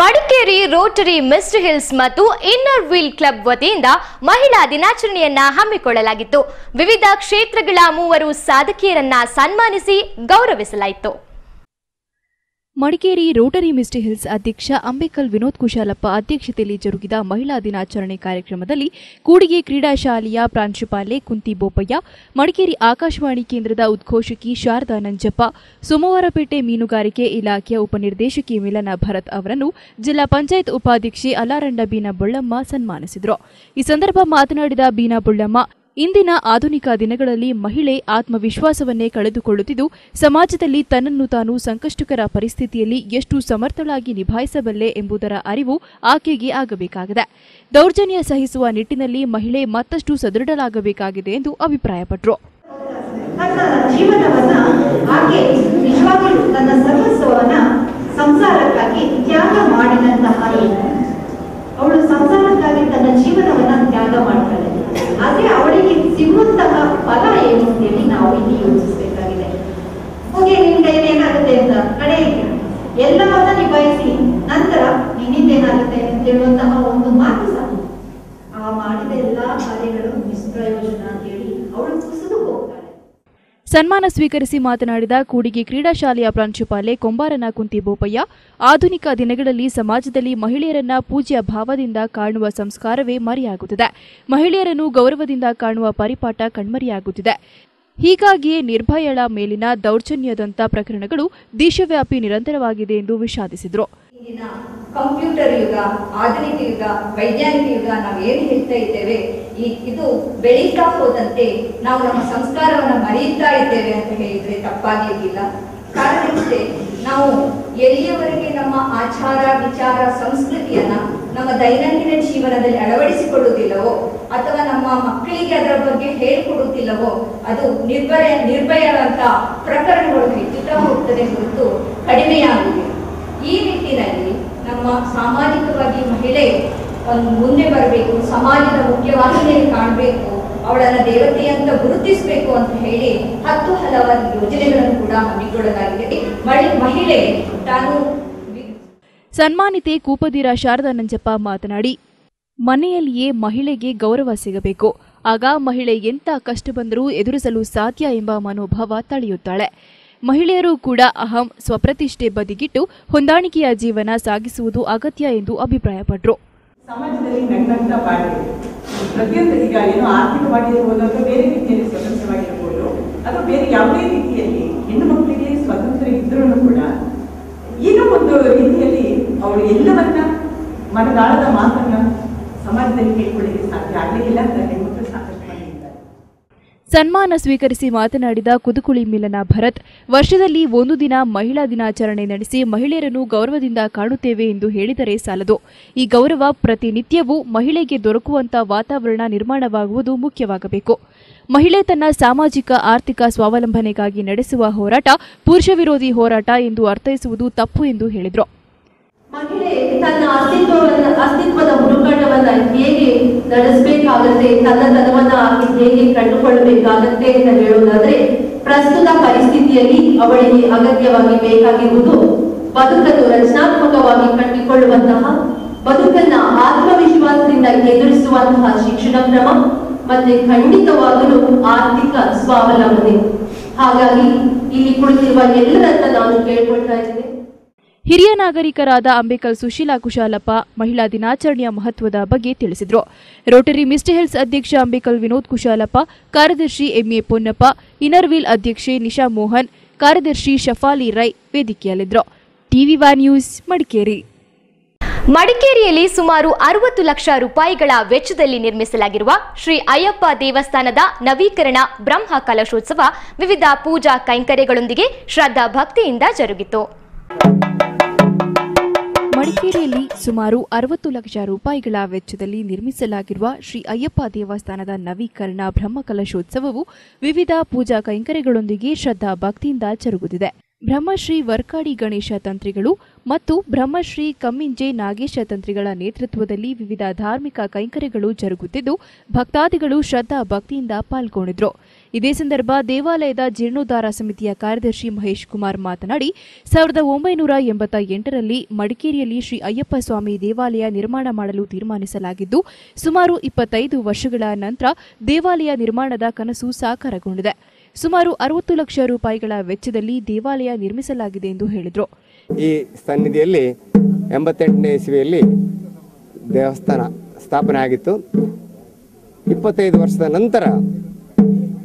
Madikeri rotary mist hills ಮತ್ತು ಇನ್ನರ್ ವೀಲ್ ಕ್ಲಬ್ ವತಿಯಿಂದ ಮಹಿಳಾ ದಿನಾಚರಣೆಯನ್ನ ಹಮ್ಮಿಕೊಳ್ಳಲಾಗಿತ್ತು. ವಿವಿಧ ಕ್ಷೇತ್ರಗಳ 3 ಸಾಧಕಿಯರನ್ನ ಸನ್ಮಾನಿಸಿ ಗೌರವಿಸಲಾಯಿತು. ಮಡಿಕೇರಿ ರೋಟರಿ ಮಿಸ್ಟ್ ಹಿಲ್ಸ್ ಅಧ್ಯಕ್ಷ ಅಂಬೇಕಲ್ ವಿನೋದ್ ಕುಶಾಲಪ್ಪ ಅಧ್ಯಕ್ಷತೆಯಲ್ಲಿ ಜರುಗಿದ ಮಹಿಳಾ ದಿನಾಚರಣೆ ಕಾರ್ಯಕ್ರಮದಲ್ಲಿ ಕೂಡಿಗೆ ಕ್ರೀಡಾ ಶಾಲೆಯ ಪ್ರಾಂಶುಪಾಲೆ ಕುಂತಿ ಬೋಪಯ್ಯ, ಮಡಿಕೇರಿ ಆಕಾಶವಾಣಿ ಕೇಂದ್ರದ ಉದ್ಘೋಷಕಿ ಶಾರದಾ ನಂಜಪ್ಪ, ಸೋಮವಾರಪೇಟೆ ಮೀನುಗಾರಿಕೆ ಇಲಾಖೆಯ ಉಪನಿರ್ದೇಶಕಿ ಮಿಲನ ಭರತ್ ಅವರನ್ನು ಜಿಲ್ಲಾ ಪಂಚಾಯತ್ ಉಪಾಧ್ಯಕ್ಷೆ ಅಲಾರಂಡ ಬೀನಾ ಬೊಳ್ಳಮ್ಮ ಸನ್ಮಾನಿಸಿದರು. ಈ ಸಂದರ್ಭ ಮಾತನಾಡಿದ ಬೀನಾ ಬೊಳ್ಳಮ್ಮ, ಇಂದಿನ ಆಧುನಿಕ ದಿನಗಳಲ್ಲಿ ಮಹಿಳೆ ಆತ್ಮವಿಶ್ವಾಸವನ್ನೇ ಕಳೆದುಕೊಳ್ಳುತ್ತಿದ್ದು, ಸಮಾಜದಲ್ಲಿ ತನ್ನನ್ನು ತಾನು ಸಂಕಷ್ಟಕರ ಪರಿಸ್ಥಿತಿಯಲ್ಲಿ ಎಷ್ಟು ಸಮರ್ಥಳಾಗಿ ನಿಭಾಯಿಸಬಲ್ಲೆ ಎಂಬುದರ ಅರಿವು ಆಕೆಗೆ ಆಗಬೇಕಾಗಿದೆ. ದೌರ್ಜನ್ಯ ಸಹಿಸುವ ನಿಟ್ಟಿನಲ್ಲಿ ಮಹಿಳೆ ಮತ್ತಷ್ಟು ಸದೃಢಳಾಗಬೇಕಾಗಿದೆ ಎಂದು ಅಭಿಪ್ರಾಯಪಟ್ಟರು. ತನ್ನ ಜೀವನವನ್ನ ಆಕೆ ನಿಜವಾಗಿಯೂ ತನ್ನ ಸರ್ವಸ್ವವನ್ನ ಸಂಸಾರಕ್ಕಾಗಿ ತ್ಯಾಗ ಮಾಡಿದಂತಹ ಅವಳು ಸಂಸಾರಕ್ಕಾಗಿ ತನ್ನ ಜೀವನವನ್ನ ತ್ಯಾಗ ಮಾಡ್ತಾಳೆ. ಆದ್ರೆ ಅವಳಿಗೆ ಸಿಗುವಂತಹ ಫಲ ಏನು ಅಂತೇಳಿ ನಾವು ಇಲ್ಲಿ ಯೋಚಿಸಬೇಕಾಗಿದೆ. ಹೋಗಿ ನಿನ್ ಕೈಯಲ್ಲಿ ಏನಾಗುತ್ತೆ ಅಂತ ಕಡೆಗೆ ಎಲ್ಲವನ್ನ ನಿಭಾಯಿಸಿ ನಂತರ ನಿನ್ನಿಂದೇನಾಗುತ್ತೆ ಅಂತ ಹೇಳುವಂತಹ ಒಂದು ಮಾತು ಸಾಕು. ಆ ಮಾಡಿದ ಎಲ್ಲಾ ಕಾರ್ಯಗಳು ನಿಷ್ಪ್ರಯೋಜನ ಅಂತ ಹೇಳಿ ಅವಳು ಕುಸಿದು ಹೋಗ್ತಾಳೆ. ಸನ್ಮಾನ ಸ್ವೀಕರಿಸಿ ಮಾತನಾಡಿದ ಕೂಡಿಗೆ ಕ್ರೀಡಾ ಶಾಲೆಯ ಪ್ರಾಂಶುಪಾಲೆ ಕೊಂಬಾರನ ಕುಂತಿ ಬೋಪಯ್ಯ, ಆಧುನಿಕ ದಿನಗಳಲ್ಲಿ ಸಮಾಜದಲ್ಲಿ ಮಹಿಳೆಯರನ್ನ ಪೂಜ್ಯ ಭಾವದಿಂದ ಕಾಣುವ ಸಂಸ್ಕಾರವೇ ಮರೆಯಾಗುತ್ತಿದೆ. ಮಹಿಳೆಯರನ್ನು ಗೌರವದಿಂದ ಕಾಣುವ ಪರಿಪಾಠ ಕಣ್ಮರೆಯಾಗುತ್ತಿದೆ. ಹೀಗಾಗಿಯೇ ನಿರ್ಭಯಳ ಮೇಲಿನ ದೌರ್ಜನ್ಯದಂಥ ಪ್ರಕರಣಗಳು ದೇಶವ್ಯಾಪಿ ನಿರಂತರವಾಗಿದೆ ಎಂದು ವಿಷಾದಿಸಿದರು. ಕಂಪ್ಯೂಟರ್ ಯುಗ, ಆಧುನಿಕ ಯುಗ, ವೈಜ್ಞಾನಿಕ ಯುಗ ನಾವು ಏನು ಹೇಳ್ತಾ ಇದ್ದೇವೆ, ಇದು ಬೆಳೀತಾ ಹೋದಂತೆ ನಾವು ನಮ್ಮ ಸಂಸ್ಕಾರವನ್ನು ಮರೆಯುತ್ತಾ ಇದ್ದೇವೆ ಅಂತ ಹೇಳಿದ್ರೆ ತಪ್ಪಾಗಲಿಕ್ಕಿಲ್ಲ. ಕಾರಣ ಇಷ್ಟೇ, ನಾವು ಎಲ್ಲಿಯವರೆಗೆ ನಮ್ಮ ಆಚಾರ ವಿಚಾರ ಸಂಸ್ಕೃತಿಯನ್ನ ನಮ್ಮ ದೈನಂದಿನ ಜೀವನದಲ್ಲಿ ಅಳವಡಿಸಿಕೊಳ್ಳುವುದಿಲ್ಲವೋ ಅಥವಾ ನಮ್ಮ ಮಕ್ಕಳಿಗೆ ಅದರ ಬಗ್ಗೆ ಹೇಳಿಕೊಡುತ್ತಿಲ್ಲವೋ ಅದು ನಿರ್ಭಯವಂತ ಪ್ರಕರಣಗಳು ಹೆಚ್ಚುತ್ತಾ ಹೋಗ್ತದೆ ಹೊರತು ಕಡಿಮೆಯಾಗುವುದಿಲ್ಲ. ಈ ನಿಟ್ಟಿನಲ್ಲಿ ನಮ್ಮ ಸಾಮಾಜಿಕವಾಗಿ ಮಹಿಳೆ ಮುಂದೆ ಬರಬೇಕು, ಸಮಾಜದ ಮುಖ್ಯವಾಹಿನಿಯಲ್ಲಿ ಕಾಣಬೇಕು, ಅವಳನ್ನ ದೇವತೆ ಅಂತ ಗುರುತಿಸಬೇಕು ಅಂತ ಹೇಳಿ ಹಲವಾರು ಯೋಜನೆಗಳನ್ನು ಕೂಡ ಹಮ್ಮಿಕೊಳ್ಳಲಾಗಿದೆ. ಮಹಿಳೆ ತಾನು ಸನ್ಮಾನಿತೆ ಕೂಪದಿರ ಶಾರದಾ ನಂಜಪ್ಪ ಮಾತನಾಡಿ, ಮನೆಯಲ್ಲಿಯೇ ಮಹಿಳೆಗೆ ಗೌರವ ಸಿಗಬೇಕು, ಆಗ ಮಹಿಳೆ ಎಂಥ ಕಷ್ಟ ಬಂದರೂ ಎದುರಿಸಲು ಸಾಧ್ಯ ಎಂಬ ಮನೋಭಾವ ತಳೆಯುತ್ತಾಳೆ. ಮಹಿಳೆಯರು ಕೂಡ ಅಹಂ ಸ್ವಪ್ರತಿಷ್ಠೆ ಬದಿಗಿಟ್ಟು ಹೊಂದಾಣಿಕೆಯ ಜೀವನ ಸಾಗಿಸುವುದು ಅಗತ್ಯ ಎಂದು ಅಭಿಪ್ರಾಯಪಟ್ಟರು. ಸಮಾಜದಲ್ಲಿ ನನ್ನಂತ ಬಾಳ್ವೆ ಪ್ರತಿಯೊಂದು ಈಗ ಏನೋ ಆರ್ಥಿಕವಾಗಿರ್ಬೋದು ಅಥವಾ ಬೇರೆ ರೀತಿಯಲ್ಲಿ ಸ್ವತಂತ್ರವಾಗಿರ್ಬೋದು ಅಥವಾ ಬೇರೆ ಯಾವುದೇ ರೀತಿಯಲ್ಲಿ ಹೆಣ್ಣು ಮಕ್ಕಳಿಗೆ ಸ್ವತಂತ್ರ ಇದ್ರೂ ಕೂಡ ಏನೋ ಒಂದು ರೀತಿಯಲ್ಲಿ ಅವಳು ಎಲ್ಲವನ್ನ ಮನದಾಳದ ಮಾತನ್ನ ಸಮಾಜದಲ್ಲಿ ಕೇಳ್ಕೊಳ್ಳಿಕ್ಕೆ ಸಾಧ್ಯ ಆಗಲಿಲ್ಲ ಅಂತ ಹೆಣ್ಮಕ್ಳು ಸಾಕಷ್ಟು ಮಾಡಿದ್ದಾರೆ. ಸನ್ಮಾನ ಸ್ವೀಕರಿಸಿ ಮಾತನಾಡಿದ ಕುದುಕುಳಿ ಮಿಲನ ಭರತ್, ವರ್ಷದಲ್ಲಿ ಒಂದು ದಿನ ಮಹಿಳಾ ದಿನಾಚರಣೆ ನಡೆಸಿ ಮಹಿಳೆಯರನ್ನು ಗೌರವದಿಂದ ಕಾಣುತ್ತೇವೆ ಎಂದು ಹೇಳಿದರೆ ಸಾಲದು. ಈ ಗೌರವ ಪ್ರತಿನಿತ್ಯವೂ ಮಹಿಳೆಗೆ ದೊರಕುವಂತ ವಾತಾವರಣ ನಿರ್ಮಾಣವಾಗುವುದು ಮುಖ್ಯವಾಗಬೇಕು. ಮಹಿಳೆ ತನ್ನ ಸಾಮಾಜಿಕ ಆರ್ಥಿಕ ಸ್ವಾವಲಂಬನೆಗಾಗಿ ನಡೆಸುವ ಹೋರಾಟ ಪುರುಷ ವಿರೋಧಿ ಹೋರಾಟ ಎಂದು ಅರ್ಥೈಸುವುದು ತಪ್ಪು ಎಂದು ಹೇಳಿದರು. ಮಹಿಳೆ ತನ್ನ ಅಸ್ತಿತ್ವದ ಹುಡುಕಾಟವನ್ನ ಹೇಗೆ ನಡೆಸಬೇಕಾಗತ್ತೆ, ತನ್ನತನವನ್ನ ಹೇಗೆ ಕಂಡುಕೊಳ್ಳಬೇಕಾಗತ್ತೆ ಅಂತ ಹೇಳೋದಾದ್ರೆ, ಪ್ರಸ್ತುತ ಪರಿಸ್ಥಿತಿಯಲ್ಲಿ ಅವಳಿಗೆ ಅಗತ್ಯವಾಗಿ ಬೇಕಾಗಿರುವುದು ಬದುಕನ್ನು ರಚನಾತ್ಮಕವಾಗಿ ಕಟ್ಟಿಕೊಳ್ಳುವಂತಹ, ಬದುಕನ್ನ ಆತ್ಮವಿಶ್ವಾಸದಿಂದ ಎದುರಿಸುವಂತಹ ಶಿಕ್ಷಣ ಕ್ರಮ ಮತ್ತೆ ಖಂಡಿತವಾಗಲೂ ಆರ್ಥಿಕ ಸ್ವಾವಲಂಬನೆ. ಹಾಗಾಗಿ ಇಲ್ಲಿ ಕುಳಿತಿರುವ ಎಲ್ಲರನ್ನ ನಾನು ಕೇಳ್ಕೊಳ್ತಾ ಇದ್ದೇನೆ. ಹಿರಿಯ ನಾಗರಿಕರಾದ ಅಂಬೇಕಲ್ ಸುಶೀಲಾ ಕುಶಾಲಪ್ಪ ಮಹಿಳಾ ದಿನಾಚರಣೆಯ ಮಹತ್ವದ ಬಗ್ಗೆ ತಿಳಿಸಿದರು. ರೋಟರಿ ಮಿಸ್ಟರ್ ಹಿಲ್ಸ್ ಅಧ್ಯಕ್ಷ ಅಂಬೇಕಲ್ ವಿನೋದ್ ಕುಶಾಲಪ್ಪ, ಕಾರ್ಯದರ್ಶಿ ಎಂಎ ಪೊನ್ನಪ್ಪ, ಇನ್ನರ್ವೀಲ್ ಅಧ್ಯಕ್ಷೆ ನಿಶಾ ಮೋಹನ್, ಕಾರ್ಯದರ್ಶಿ ಶಫಾಲಿ ರೈ ವೇದಿಕೆಯಲ್ಲಿದ್ದರು. ಟಿವಿ1 ನ್ಯೂಸ್ ಮಡಿಕೇರಿ. ಮಡಿಕೇರಿಯಲ್ಲಿ ಸುಮಾರು 60 ಲಕ್ಷ ರೂಪಾಯಿಗಳ ವೆಚ್ಚದಲ್ಲಿ ನಿರ್ಮಿಸಲಾಗಿರುವ ಶ್ರೀ ಅಯ್ಯಪ್ಪ ದೇವಸ್ಥಾನದ ನವೀಕರಣ ಬ್ರಹ್ಮ ಕಲಶೋತ್ಸವ ವಿವಿಧ ಪೂಜಾ ಕೈಂಕರ್ಯಗಳೊಂದಿಗೆ ಶ್ರದ್ಧಾ ಭಕ್ತಿಯಿಂದ ಜರುಗಿತು. ಮಡಿಕೇರಿಯಲ್ಲಿ ಸುಮಾರು 60 ಲಕ್ಷ ರೂಪಾಯಿಗಳ ವೆಚ್ಚದಲ್ಲಿ ನಿರ್ಮಿಸಲಾಗಿರುವ ಶ್ರೀ ಅಯ್ಯಪ್ಪ ದೇವಸ್ಥಾನದ ನವೀಕರಣ ಬ್ರಹ್ಮಕಲಶೋತ್ಸವವು ವಿವಿಧ ಪೂಜಾ ಕೈಂಕರ್ಯಗಳೊಂದಿಗೆ ಶ್ರದ್ಧಾ ಭಕ್ತಿಯಿಂದ ಜರುಗುತ್ತಿದೆ. ಬ್ರಹ್ಮಶ್ರೀ ವರ್ಕಾಡಿ ಗಣೇಶ ತಂತ್ರಿಗಳು ಮತ್ತು ಬ್ರಹ್ಮಶ್ರೀ ಕಮ್ಮಿಂಜೆ ನಾಗೇಶ ತಂತ್ರಿಗಳ ನೇತೃತ್ವದಲ್ಲಿ ವಿವಿಧ ಧಾರ್ಮಿಕ ಕೈಂಕರ್ಯಗಳು ಜರುಗುತ್ತಿದ್ದು ಭಕ್ತಾದಿಗಳು ಶ್ರದ್ಧಾ ಭಕ್ತಿಯಿಂದ ಪಾಲ್ಗೊಂಡಿದ್ರು. ಇದೇ ಸಂದರ್ಭ ದೇವಾಲಯದ ಜೀರ್ಣೋದ್ಧಾರ ಸಮಿತಿಯ ಕಾರ್ಯದರ್ಶಿ ಮಹೇಶ್ ಕುಮಾರ್ ಮಾತನಾಡಿ, 1988ರಲ್ಲಿ ಮಡಿಕೇರಿಯಲ್ಲಿ ಶ್ರೀ ಅಯ್ಯಪ್ಪ ಸ್ವಾಮಿ ದೇವಾಲಯ ನಿರ್ಮಾಣ ಮಾಡಲು ತೀರ್ಮಾನಿಸಲಾಗಿದ್ದು ಸುಮಾರು 25 ವರ್ಷಗಳ ನಂತರ ದೇವಾಲಯ ನಿರ್ಮಾಣದ ಕನಸು ಸಾಕಾರಗೊಂಡಿದೆ. ಸುಮಾರು 60 ಲಕ್ಷ ರೂಪಾಯಿಗಳ ವೆಚ್ಚದಲ್ಲಿ ದೇವಾಲಯ ನಿರ್ಮಿಸಲಾಗಿದೆ ಎಂದು ಹೇಳಿದರು. ಈ ಸನ್ನಿಧಿಯಲ್ಲಿ 88ನೇ ಇಸವಿಯಲ್ಲಿ ದೇವಸ್ಥಾನ ಸ್ಥಾಪನೆ ಆಗಿತ್ತು. 25 ವರ್ಷದ ನಂತರ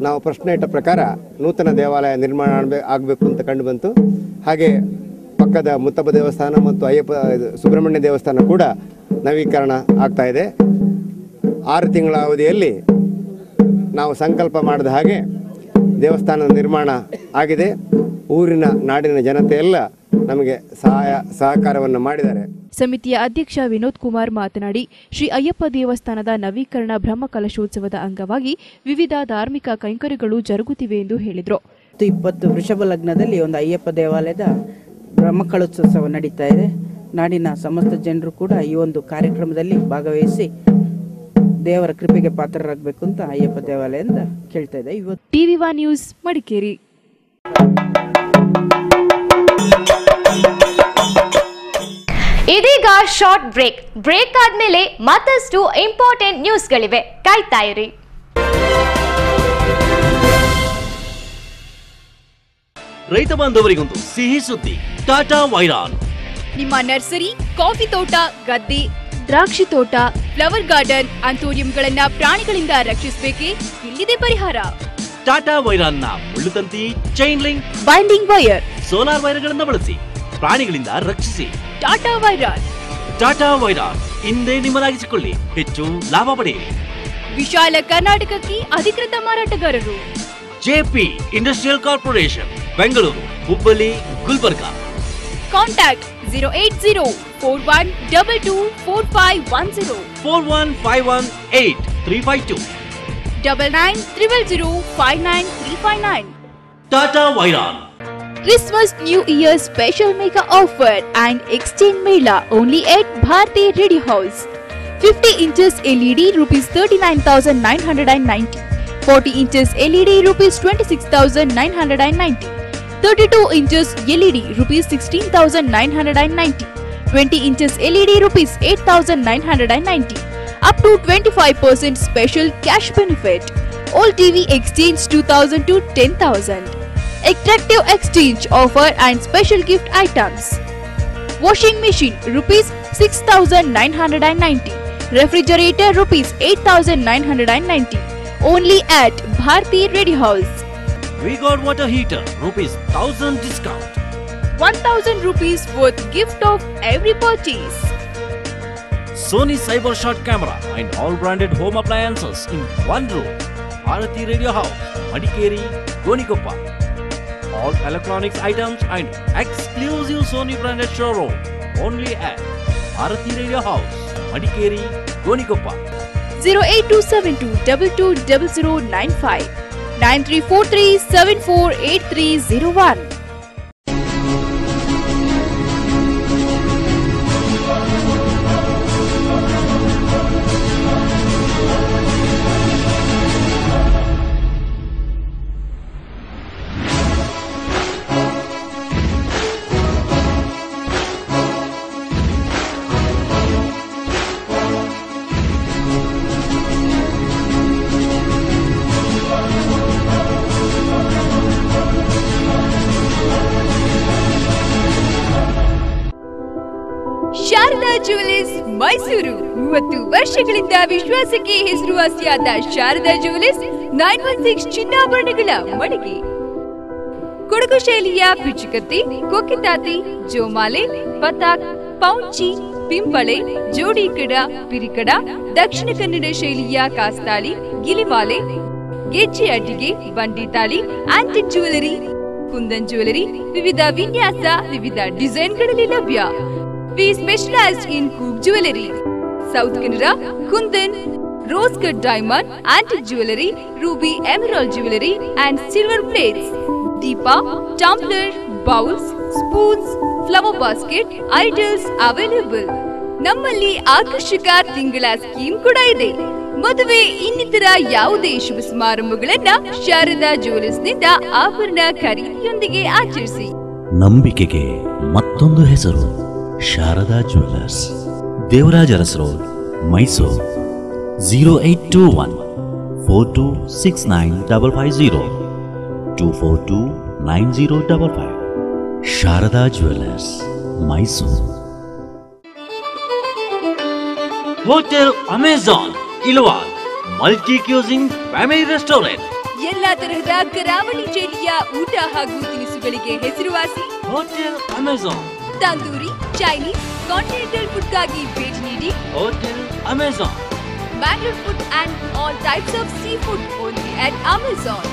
ನಾವು ಪ್ರಶ್ನೆ ಇಟ್ಟ ಪ್ರಕಾರ ನೂತನ ದೇವಾಲಯ ನಿರ್ಮಾಣ ಆಗಬೇಕು ಅಂತ ಕಂಡು ಬಂತು. ಹಾಗೆ ಪಕ್ಕದ ಮುತ್ತಪ್ಪ ದೇವಸ್ಥಾನ ಮತ್ತು ಅಯ್ಯಪ್ಪ ಸುಬ್ರಹ್ಮಣ್ಯ ದೇವಸ್ಥಾನ ಕೂಡ ನವೀಕರಣ ಆಗ್ತಾ ಇದೆ. 6 ತಿಂಗಳ ಅವಧಿಯಲ್ಲಿ ನಾವು ಸಂಕಲ್ಪ ಮಾಡಿದ ಹಾಗೆ ದೇವಸ್ಥಾನದ ನಿರ್ಮಾಣ ಆಗಿದೆ. ಊರಿನ ನಾಡಿನ ಜನತೆ ಎಲ್ಲ ನಮಗೆ ಸಹಕಾರವನ್ನು ಮಾಡಿದ್ದಾರೆ. ಸಮಿತಿಯ ಅಧ್ಯಕ್ಷ ವಿನೋದ್ ಕುಮಾರ್ ಮಾತನಾಡಿ, ಶ್ರೀ ಅಯ್ಯಪ್ಪ ದೇವಸ್ಥಾನದ ನವೀಕರಣ ಬ್ರಹ್ಮಕಲಶೋತ್ಸವದ ಅಂಗವಾಗಿ ವಿವಿಧ ಧಾರ್ಮಿಕ ಕೈಂಕರ್ಯಗಳು ಜರುಗುತ್ತಿವೆ ಎಂದು ಹೇಳಿದರು. 20 ವೃಷಭ ಲಗ್ನದಲ್ಲಿ ಒಂದು ಅಯ್ಯಪ್ಪ ದೇವಾಲಯದ ಬ್ರಹ್ಮಕಲಶೋತ್ಸವ ನಡೀತಾ ಇದೆ. ನಾಡಿನ ಸಮಸ್ತ ಜನರು ಕೂಡ ಈ ಒಂದು ಕಾರ್ಯಕ್ರಮದಲ್ಲಿ ಭಾಗವಹಿಸಿ ದೇವರ ಕೃಪೆಗೆ ಪಾತ್ರರಾಗಬೇಕು ಅಂತ ಅಯ್ಯಪ್ಪ ದೇವಾಲಯದಿಂದ ಕೇಳ್ತಾ ಇದೆ. ಇವತ್ತು ಟಿವಿ1 ನ್ಯೂಸ್ ಮಡಿಕೇರಿ. ಇದೀಗ ಶಾರ್ಟ್ ಬ್ರೇಕ್ ಆದ್ಮೇಲೆ ಮತ್ತಷ್ಟು ಇಂಪಾರ್ಟೆಂಟ್ ನ್ಯೂಸ್ಗಳಿವೆ, ಕಾಯ್ತಾ ಇರಿ. ರೈತ ಬಾಂಧವರಿಗೊಂದು ಸಿಹಿ ಸುದ್ದಿ. ಟಾಟಾ ವೈರಾನ್ ನಿಮ್ಮ ನರ್ಸರಿ, ಕಾಫಿ ತೋಟ, ಗದ್ದೆ, ದ್ರಾಕ್ಷಿ ತೋಟ, ಫ್ಲವರ್ ಗಾರ್ಡನ್, ಆಂಥೋರಿಯಂಗಳನ್ನ ಪ್ರಾಣಿಗಳಿಂದ ರಕ್ಷಿಸಬೇಕೇ? ಇಲ್ಲಿದೆ ಪರಿಹಾರ. ಟಾಟಾ ವೈರಾನ್ ನ ಮುಳ್ಳುತಂತಿ, chain link, binding wire, solar ವೈರ್ಗಳನ್ನು ಬಳಸಿ ಪ್ರಾಣಿಗಳಿಂದ ರಕ್ಷಿಸಿ. ಟಾಟಾ ವೈರಾನ್ ಇಂದೇ ನಿಮ್ಮದಾಗಿಸಿಕೊಳ್ಳಿ, ಹೆಚ್ಚು ಲಾಭ ಪಡೆಯಿರಿ. ವಿಶಾಲ ಕರ್ನಾಟಕಕ್ಕೆ ಅಧಿಕೃತ ಮಾರಾಟಗಾರರು. JP industrial corporation, Bengaluru, Hubballi, Gulbarga. Contact 08041224510 41518352 9900059359. Tata Wiron. Christmas New Year special mega offer and exchange mela only at Bharti Ready House. 50 inches LED rupees 39,990. 40 inches LED rupees 26,990. 32 inches LED rupees 16,990. 20 inches LED rupees 8,990. Up to 25% special cash benefit. All TV exchange 2,000 to 10,000. Attractive exchange offer and special gift items. Washing machine rupees 6,990. Refrigerator rupees 8,990. Only at Bharti Ready House. We got water heater rupees 1,000 discount. 1,000 rupees worth gift of every purchase. Sony Cyber Shot camera and all branded home appliances in one room. Bharati Radio House, Madikeri, Gonigoppa. All electronics items and exclusive Sony branded showroom only at Bharati Radio House, Madikeri, Gonigoppa. 08272220095 9343748301. Sharada jewellers Mysuru 30 ವರ್ಷಗಳಿಂದ ವಿಶ್ವಾಸಕ್ಕೆ ಹೆಸರುವಾಸಿಯಾದ Sharada jewellers 916 ಚಿನ್ನಾಭರಣಗಳ ಮಳಿಗೆ. ಕೊಡಗು ಶೈಲಿಯ ಪಿಚುಕತ್ತಿ, ಕೊಕ್ಕಿತಾತಿ, ಜೋಮಾಲೆ, ಪತಾಕ್, ಪೌಂಚಿ, ಪಿಂಪಳೆ, ಜೋಡಿ ಕಡ, ಪಿರಿಕಡ, ದಕ್ಷಿಣ ಕನ್ನಡ ಶೈಲಿಯ ಕಾಸ್ತಾಳಿ, ಗಿಲಿಮಾಲೆ, ಗೆಜ್ಜೆ ಅಡ್ಡಿಗೆ, ಬಂಡಿತಾಳಿ, ಆಂಟಿಕ್ ಜ್ಯುವೆಲರಿ, ಕುಂದನ್ ಜ್ಯುವೆಲರಿ, ವಿವಿಧ ವಿನ್ಯಾಸ, ವಿವಿಧ ಡಿಸೈನ್ಗಳಲ್ಲಿ ಲಭ್ಯ. We specialized in Cook Jewelry, South Canara, Kundan, Rose Cut Diamond, Antique Jewelry, Ruby Emerald Jewelry and Silver Plates, Deepa, Tumbler, Bowls, Spoons, Flower Basket, Idols available. ನಮ್ಮಲ್ಲಿ ಆಕರ್ಷಕ ತಿಂಗಳ ಸ್ಕೀಮ್ ಕೂಡ ಇದೆ. ಮದುವೆ ಇನ್ನಿತರ ಯಾವುದೇ ಶುಭ ಸಮಾರಂಭಗಳನ್ನ ಶಾರದಾ ಜುವೆಲರ್ಸ್ ನಿಂದ ಆಭರಣ ಖರೀದಿಯೊಂದಿಗೆ ಆಚರಿಸಿ. ನಂಬಿಕೆಗೆ ಮತ್ತೊಂದು ಹೆಸರು Sharada jewellers, Devaraja Urs road, Mysuru. 0821 4269 242 9055. Sharada jewellers, Mysuru. Hotel Amazon Ilwal, multi cuisine family restaurant. ಎಲ್ಲಾ ತರಹದ ಕರಾವಳಿ ಶೈಲಿಯ ಊಟ ಹಾಗೂ ತಿನಿಸುಗಳಿಗೆ ಹೆಸರುವಾಸಿ hotel Amazon. Tandoori, Chinese, continental food ಗಾಗಿ ಭೇಟಿ ನೀಡಿ hotel Amazon. Bangalore food and all types of seafood only at Amazon.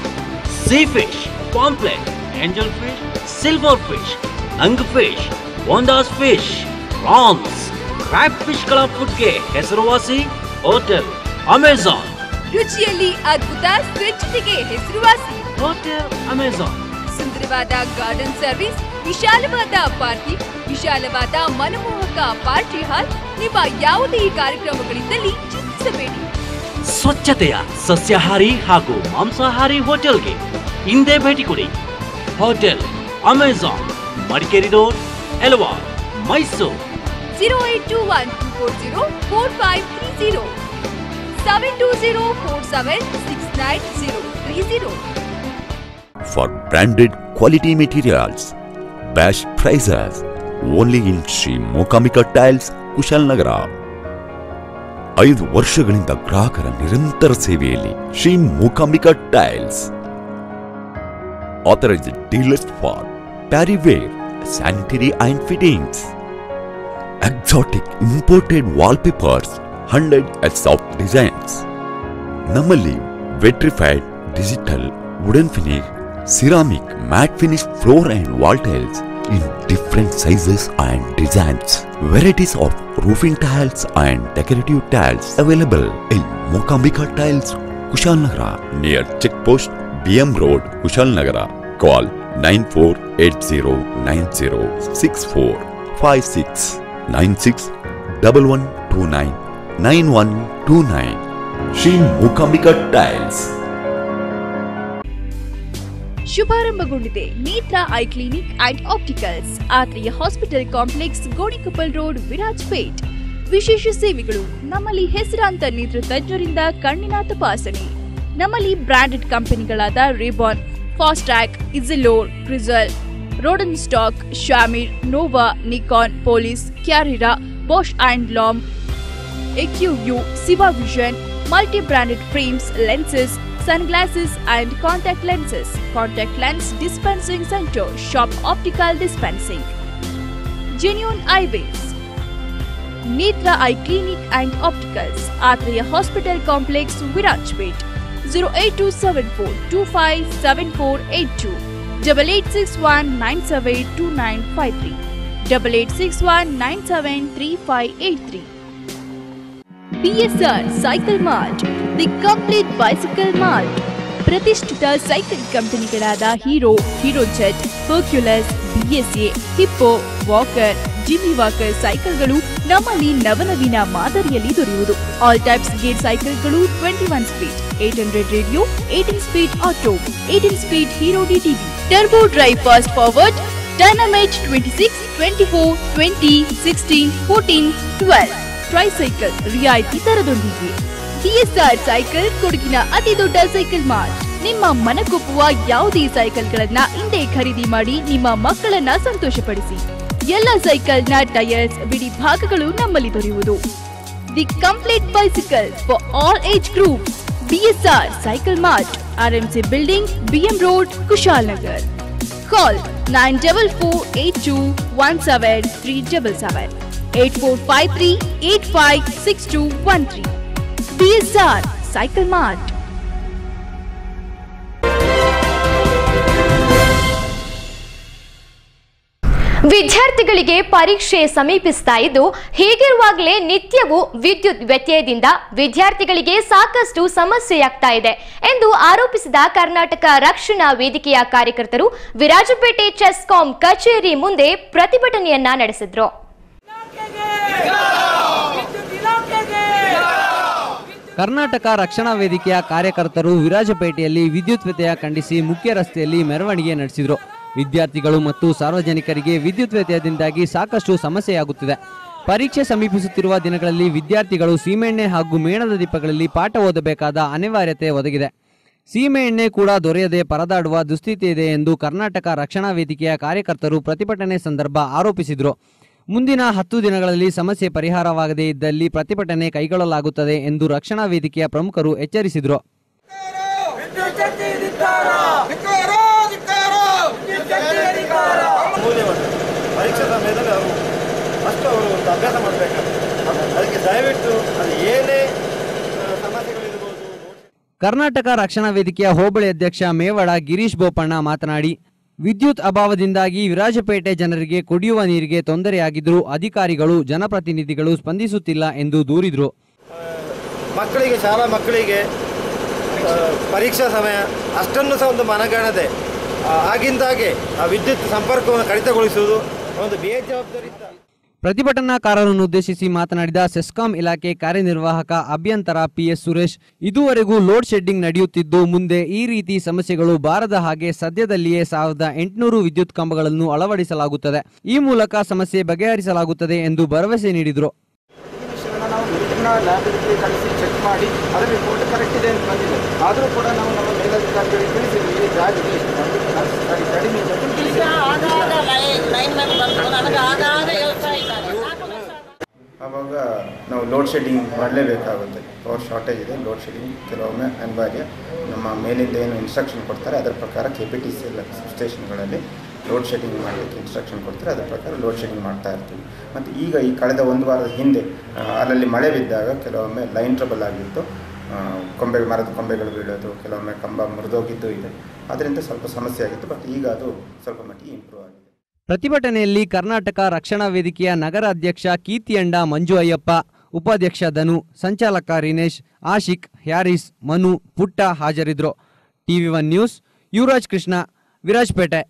Sea fish, pomfret, angel fish, silver fish, nang fish, bondas fish, prawns, crab fish ಗಳ ಫುಡ್ಗೆ ಹೆಸರುವಾಸಿ hotel Amazon. ರುಚಿಯಲ್ಲಿ ಅದ್ಭುತ, ಸ್ವಚ್ಛತೆಗೆ ಹೆಸರುವಾಸಿ hotel Amazon. ಸುಂದರವಾದ ಗಾರ್ಡನ್ ಸರ್ವಿಸ್, ವಿಶಾಲವಾದ parking, ವಿಶಾಲವಾದ ಮನಮೋಹಕ ಪಾರ್ಟಿ ಹಾಲ್. ನಿಮ್ಮ ಯಾವುದೇ ಕಾರ್ಯಕ್ರಮಗಳಿದ್ದಲ್ಲಿ ಚಿಂತಿಸಬೇಡಿ. ಸ್ವಚ್ಛತೆಯ ಸಸ್ಯಾಹಾರಿ ಹಾಗೂ ಮಾಂಸಾಹಾರಿ ಹೋಟೆಲ್ಗೆ ಹಿಂದೆ ಭೇಟಿ ಕೊಡಿ. Hotel Amazon, Madikeri road, Ilwal, Mysuru. 08212404530 72047693030. For branded quality materials, best prices, only in Sri Mokamika Tiles, Kushalnagara. 5 ವರ್ಷಗಳಿಂದ ಗ್ರಾಹಕರ ನಿರಂತರ ಸೇವೆಯಲ್ಲಿ Shri Mookambika tiles, authorized dealers for parryware, sanitary and fittings, exotic imported wallpapers, 100 of designs, ನಮ್ಮಲ್ಲಿ vitrified, digital, wooden finish, ceramic, matt finish floor and wall tiles in different sizes and designs. Varieties of roofing tiles and decorative tiles available in Mokambika Tiles, Kushalnagara, near Checkpost, BM Road, Kushalnagara. Call 9480906456 9611299129. Shri Mokambika Tiles. ಶುಭಾರಂಭಗೊಂಡಿದೆ Netra eye clinic and opticals, Atreya hospital complex, Gonikoppal road, Virajpet. ವಿಶೇಷ ಸೇವೆಗಳು. ನಮ್ಮಲ್ಲಿ ಹೆಸರಾಂತ ನೇತ್ರ ತಜ್ಞರಿಂದ ಕಣ್ಣಿನ ತಪಾಸಣೆ. ನಮ್ಮಲ್ಲಿ ಬ್ರಾಂಡೆಡ್ ಕಂಪನಿಗಳಾದ Ray Ban, Fastrack, Essilor, Crizal, Rodenstock, Shamir, Nova, Nikon, Police, Carrera, Bausch and Lomb, Acuvue, Ciba vision, multi branded frames, lenses, sunglasses and contact lenses. Contact lens dispensing center. Shop optical dispensing. Genuine Eyewears. Netra Eye Clinic and Opticals. Atreya Hospital Complex, Virajpet. 08274257482. 8861972953. 8861973583. BSR Cycle Mart, the complete bicycle mart. ಪ್ರತಿಷ್ಠಿತ cycle ಕಂಪನಿಗಳಾದ Hero, Hero Jet, Hercules, BSA, Hippo, Walker, Jimmy Walker ಸೈಕಲ್ಗಳು ನಮ್ಮಲ್ಲಿ ನವನವೀನ ಮಾದರಿಯಲ್ಲಿ ದೊರೆಯುವುದು. All types gear ಸೈಕಲ್ಗಳು 21 speed, 800 radio, 18 speed auto, 18 speed hero DTV, turbo drive fast forward, dynamite 26, 24, 20, 16, 14, 12 tricycle ರಿಯಾಯಿತಿ ದರದೊಂದಿಗೆ. BSR cycle ಕೊಡಗಿನ ಅತಿ ದೊಡ್ಡ ಸೈಕಲ್ ಮಾರ್ಟ್. ನಿಮ್ಮ ಮನಕೊಪ್ಪುವ ಯಾವುದೇ ಸೈಕಲ್ಗಳನ್ನ ಹಿಂದೆ ಖರೀದಿ ಮಾಡಿ ನಿಮ್ಮ ಮಕ್ಕಳನ್ನ ಸಂತೋಷಪಡಿಸಿ. ಎಲ್ಲ ಸೈಕಲ್ನ ಟೈರ್ಸ್, ಬಿಡಿ ಭಾಗಗಳು ನಮ್ಮಲ್ಲಿ ದೊರೆಯುವುದು. The complete bicycle for all age group. BSR cycle mart, RMC building, BM road, Kushalnagar. Call 9482173777. 8453856213. BSR Cycle Mart. ವಿದ್ಯಾರ್ಥಿಗಳಿಗೆ ಪರೀಕ್ಷೆ ಸಮೀಪಿಸ್ತಾ ಇದ್ದು, ಹೀಗಿರುವಾಗಲೇ ನಿತ್ಯವೂ ವಿದ್ಯುತ್ ವ್ಯತ್ಯಯದಿಂದ ವಿದ್ಯಾರ್ಥಿಗಳಿಗೆ ಸಾಕಷ್ಟು ಸಮಸ್ಯೆಯಾಗ್ತಾ ಇದೆ ಎಂದು ಆರೋಪಿಸಿದ ಕರ್ನಾಟಕ ರಕ್ಷಣಾ ವೇದಿಕೆಯ ಕಾರ್ಯಕರ್ತರು ವಿರಾಜಪೇಟೆ ಚೆಸ್ಕಾಂ ಕಚೇರಿ ಮುಂದೆ ಪ್ರತಿಭಟನೆಯನ್ನ ನಡೆಸಿದ್ರು. ಕರ್ನಾಟಕ ರಕ್ಷಣಾ ವೇದಿಕೆಯ ಕಾರ್ಯಕರ್ತರು ವಿರಾಜಪೇಟೆಯಲ್ಲಿ ವಿದ್ಯುತ್ ವ್ಯತ್ಯಯ ಖಂಡಿಸಿ ಮುಖ್ಯ ರಸ್ತೆಯಲ್ಲಿ ಮೆರವಣಿಗೆ ನಡೆಸಿದರು. ವಿದ್ಯಾರ್ಥಿಗಳು ಮತ್ತು ಸಾರ್ವಜನಿಕರಿಗೆ ವಿದ್ಯುತ್ ವ್ಯತ್ಯಯದಿಂದಾಗಿ ಸಾಕಷ್ಟು ಸಮಸ್ಯೆಯಾಗುತ್ತಿದೆ. ಪರೀಕ್ಷೆ ಸಮೀಪಿಸುತ್ತಿರುವ ದಿನಗಳಲ್ಲಿ ವಿದ್ಯಾರ್ಥಿಗಳು ಸೀಮೆಎಣ್ಣೆ ಹಾಗೂ ಮೇಣದ ದೀಪಗಳಲ್ಲಿ ಪಾಠ ಓದಬೇಕಾದ ಅನಿವಾರ್ಯತೆ ಒದಗಿದೆ. ಸೀಮೆಎಣ್ಣೆ ಕೂಡ ದೊರೆಯದೆ ಪರದಾಡುವ ದುಸ್ಥಿತಿ ಇದೆ ಎಂದು ಕರ್ನಾಟಕ ರಕ್ಷಣಾ ವೇದಿಕೆಯ ಕಾರ್ಯಕರ್ತರು ಪ್ರತಿಭಟನೆ ಸಂದರ್ಭ ಆರೋಪಿಸಿದರು. ಮುಂದಿನ 10 ದಿನಗಳಲ್ಲಿ ಸಮಸ್ಯೆ ಪರಿಹಾರವಾಗದೇ ಇದ್ದಲ್ಲಿ ಪ್ರತಿಭಟನೆ ಕೈಗೊಳ್ಳಲಾಗುತ್ತದೆ ಎಂದು ರಕ್ಷಣಾ ವೇದಿಕೆಯ ಪ್ರಮುಖರು ಎಚ್ಚರಿಸಿದರು. ಪರೀಕ್ಷಾ ಸಮಯದಲ್ಲಿ ಅವರು ಅಷ್ಟು ಅವರು ಒಂದು ಅಭ್ಯಾಸ ಮಾಡಬೇಕಾಗ್ತದೆ. ಅದಕ್ಕೆ ದಯವಿಟ್ಟು ಅದು ಏನೇ ಸಮಸ್ಯೆಗಳಿರ್ಬೋದು. ಕರ್ನಾಟಕ ರಕ್ಷಣಾ ವೇದಿಕೆಯ ಹೋಬಳಿ ಅಧ್ಯಕ್ಷ ಮೇವಡ ಗಿರೀಶ್ ಬೋಪಣ್ಣ ಮಾತನಾಡಿ, ವಿದ್ಯುತ್ ಅಭಾವದಿಂದಾಗಿ ವಿರಾಜಪೇಟೆ ಜನರಿಗೆ ಕುಡಿಯುವ ನೀರಿಗೆ ತೊಂದರೆಯಾಗಿದ್ದರೂ ಅಧಿಕಾರಿಗಳು, ಜನಪ್ರತಿನಿಧಿಗಳು ಸ್ಪಂದಿಸುತ್ತಿಲ್ಲ ಎಂದು ದೂರಿದರು. ಮಕ್ಕಳಿಗೆ, ಶಾಲಾ ಮಕ್ಕಳಿಗೆ ಪರೀಕ್ಷಾ ಸಮಯ ಅಷ್ಟನ್ನು ಸಹ ಒಂದು ಮನಗಾಣದೆ ಆಗಿಂದಾಗೆ ಆ ವಿದ್ಯುತ್ ಸಂಪರ್ಕವನ್ನು ಕಡಿತಗೊಳಿಸುವುದು ಒಂದು ಬೇಜವಾಬ್ದಾರಿ. ಪ್ರತಿಭಟನಾಕಾರರನ್ನು ಉದ್ದೇಶಿಸಿ ಮಾತನಾಡಿದ ಸೆಸ್ಕಾಂ ಇಲಾಖೆ ಕಾರ್ಯನಿರ್ವಾಹಕ ಅಭಿಯಂತರ PS ಸುರೇಶ್, ಇದುವರೆಗೂ ಲೋಡ್ ಶೆಡ್ಡಿಂಗ್ ನಡೆಯುತ್ತಿದ್ದು ಮುಂದೆ ಈ ರೀತಿ ಸಮಸ್ಯೆಗಳು ಬಾರದ ಹಾಗೆ ಸದ್ಯದಲ್ಲಿಯೇ 1800 ವಿದ್ಯುತ್ ಕಂಬಗಳನ್ನು ಅಳವಡಿಸಲಾಗುತ್ತದೆ. ಈ ಮೂಲಕ ಸಮಸ್ಯೆ ಬಗೆಹರಿಸಲಾಗುತ್ತದೆ ಎಂದು ಭರವಸೆ ನೀಡಿದರು. ಚೆಕ್ ಮಾಡಿ ಅದರ ರಿಪೋರ್ಟ್ ಕರೆಕ್ಟ್ ಇದೆ ಅಂತ ಬಂದಿದೆ. ಆದರೂ ಕೂಡ ನಾವು ನಮ್ಮ ಮೇಲಧಿಕಾರಿಗಳಿಗೆ ತಿಳಿಸಿದ್ವಿ ಜಾಗದಲ್ಲಿ ಕಡಿಮೆ ಆವಾಗ ನಾವು ಲೋಡ್ ಶೆಡ್ಡಿಂಗ್ ಮಾಡಲೇಬೇಕಾಗುತ್ತೆ. ಪವರ್ ಶಾರ್ಟೇಜ್ ಇದೆ, ಲೋಡ್ ಶೆಡ್ಡಿಂಗ್ ಕೆಲವೊಮ್ಮೆ ಅನಿವಾರ್ಯ. ನಮ್ಮ ಮೇಲಿಂದ ಏನು ಇನ್ಸ್ಟ್ರಕ್ಷನ್ ಕೊಡ್ತಾರೆ ಅದರ ಪ್ರಕಾರ KPTC ಸ್ಟೇಷನ್ಗಳಲ್ಲಿ ಲೋಡ್ ಶೆಡ್ಡಿಂಗ್ ಮಾಡಲಿಕ್ಕೆ ಇನ್ಸ್ಟ್ರಕ್ಷನ್ ಕೊಡ್ತಾರೆ, ಅದರ ಪ್ರಕಾರ ಲೋಡ್ ಶೆಡ್ಡಿಂಗ್ ಮಾಡ್ತಾ ಇರ್ತೀವಿ. ಮತ್ತು ಈಗ ಈ ಕಳೆದ 1 ವಾರದ ಹಿಂದೆ ಅಲ್ಲಲ್ಲಿ ಮಳೆ ಬಿದ್ದಾಗ ಕೆಲವೊಮ್ಮೆ ಲೈನ್ ಟ್ರಬಲ್ ಆಗಿತ್ತು. ಮರದ ಕೊಂಬೆಗಳು ಬೀಳೋದು, ಕೆಲವೊಮ್ಮೆ ಕಂಬ ಮುರಿದೋಗಿದ್ದು ಇದೆ. ಅದರಿಂದ ಸ್ವಲ್ಪ ಸಮಸ್ಯೆ ಆಗಿತ್ತು. ಬಟ್ ಈಗ ಅದು ಸ್ವಲ್ಪ ಮಟ್ಟಿಗೆ ಇಂಪ್ರೂವ್ ಆಗಿದೆ. ಪ್ರತಿಭಟನೆಯಲ್ಲಿ ಕರ್ನಾಟಕ ರಕ್ಷಣಾ ವೇದಿಕೆಯ ನಗರ ಅಧ್ಯಕ್ಷ ಕೀರ್ತಿಯಂಡ ಮಂಜು ಅಯ್ಯಪ್ಪ, ಉಪಾಧ್ಯಕ್ಷ ಧನು, ಸಂಚಾಲಕ ರಿನೇಶ್, ಆಶಿಕ್, ಹ್ಯಾರಿಸ್, ಮನು, ಪುಟ್ಟ ಹಾಜರಿದ್ದರು. TV1 news Yuvaraj Krishna, Virajpet.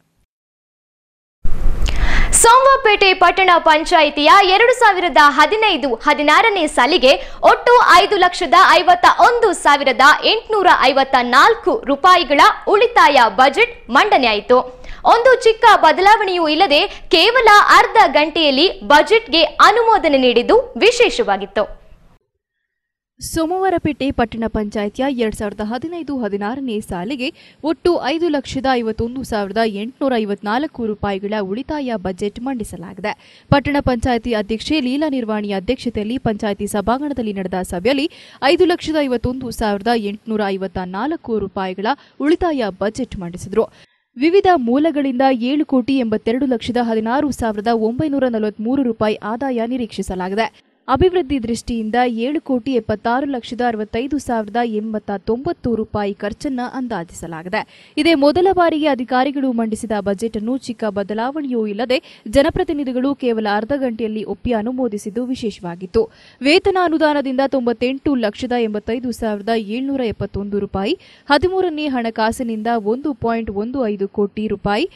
ಸೋಮವಾರಪೇಟೆ ಪಟ್ಟಣ ಪಂಚಾಯಿತಿಯ 2015-16ನೇ ಸಾಲಿಗೆ ಒಟ್ಟು 5,51,854 ರೂಪಾಯಿಗಳ ಉಳಿತಾಯ ಬಜೆಟ್ ಮಂಡನೆಯಾಯಿತು. ಒಂದು ಚಿಕ್ಕ ಬದಲಾವಣೆಯೂ ಇಲ್ಲದೆ ಕೇವಲ ಅರ್ಧ ಗಂಟೆಯಲ್ಲಿ ಬಜೆಟ್ಗೆ ಅನುಮೋದನೆ ನೀಡಿದ್ದು ವಿಶೇಷವಾಗಿತ್ತು. ಸೋಮವಾರಪೇಟೆ ಪಟ್ಟಣ ಪಂಚಾಯಿತಿಯ 2015-16ನೇ ಸಾಲಿಗೆ ಒಟ್ಟು 5,51,854 ರೂಪಾಯಿಗಳ ಉಳಿತಾಯ ಬಜೆಟ್ ಮಂಡಿಸಲಾಗಿದೆ. ಪಟ್ಟಣ ಪಂಚಾಯಿತಿ ಅಧ್ಯಕ್ಷೆ ಲೀಲಾ ನಿರ್ವಾಣಿ ಅಧ್ಯಕ್ಷತೆಯಲ್ಲಿ ಪಂಚಾಯಿತಿ ಸಭಾಂಗಣದಲ್ಲಿ ನಡೆದ ಸಭೆಯಲ್ಲಿ 5,51,854 ರೂಪಾಯಿಗಳ ಉಳಿತಾಯ ಬಜೆಟ್ ಮಂಡಿಸಿದರು. ವಿವಿಧ ಮೂಲಗಳಿಂದ 7,72,16,943 ರೂಪಾಯಿ ಆದಾಯ ನಿರೀಕ್ಷಿಸಲಾಗಿದೆ. ಅಭಿವೃದ್ಧಿ ದೃಷ್ಟಿಯಿಂದ 7,76,65,089 ರೂಪಾಯಿ ಖರ್ಚನ್ನು ಅಂದಾಜಿಸಲಾಗಿದೆ. ಇದೇ ಮೊದಲ ಬಾರಿಗೆ ಅಧಿಕಾರಿಗಳು ಮಂಡಿಸಿದ ಬಜೆಟ್ ಅನ್ನು ಚಿಕ್ಕ ಬದಲಾವಣೆಯೂ ಇಲ್ಲದೆ ಜನಪ್ರತಿನಿಧಿಗಳು ಕೇವಲ ಅರ್ಧ ಗಂಟೆಯಲ್ಲಿ ಒಪ್ಪಿ ಅನುಮೋದಿಸಿದ್ದು ವಿಶೇಷವಾಗಿತ್ತು. ವೇತನ ಅನುದಾನದಿಂದ 98,85,771 ರೂಪಾಯಿ, 13ನೇ ಹಣಕಾಸಿನಿಂದ 1.15 ಕೋಟಿ ರೂಪಾಯಿ,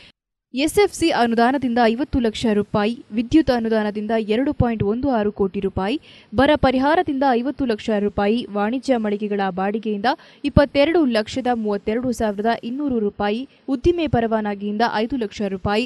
ಎಸ್ಎಫ್ಸಿ ಅನುದಾನದಿಂದ 50 ಲಕ್ಷ ರೂಪಾಯಿ, ವಿದ್ಯುತ್ ಅನುದಾನದಿಂದ 2.16 ಕೋಟಿ ರೂಪಾಯಿ, ಬರ ಪರಿಹಾರದಿಂದ 50 ಲಕ್ಷ ರೂಪಾಯಿ, ವಾಣಿಜ್ಯ ಮಳಿಗೆಗಳ ಬಾಡಿಗೆಯಿಂದ 22,32,200 ರೂಪಾಯಿ, ಉದ್ದಿಮೆ ಪರವಾನಗಿಯಿಂದ 5 ಲಕ್ಷ ರೂಪಾಯಿ,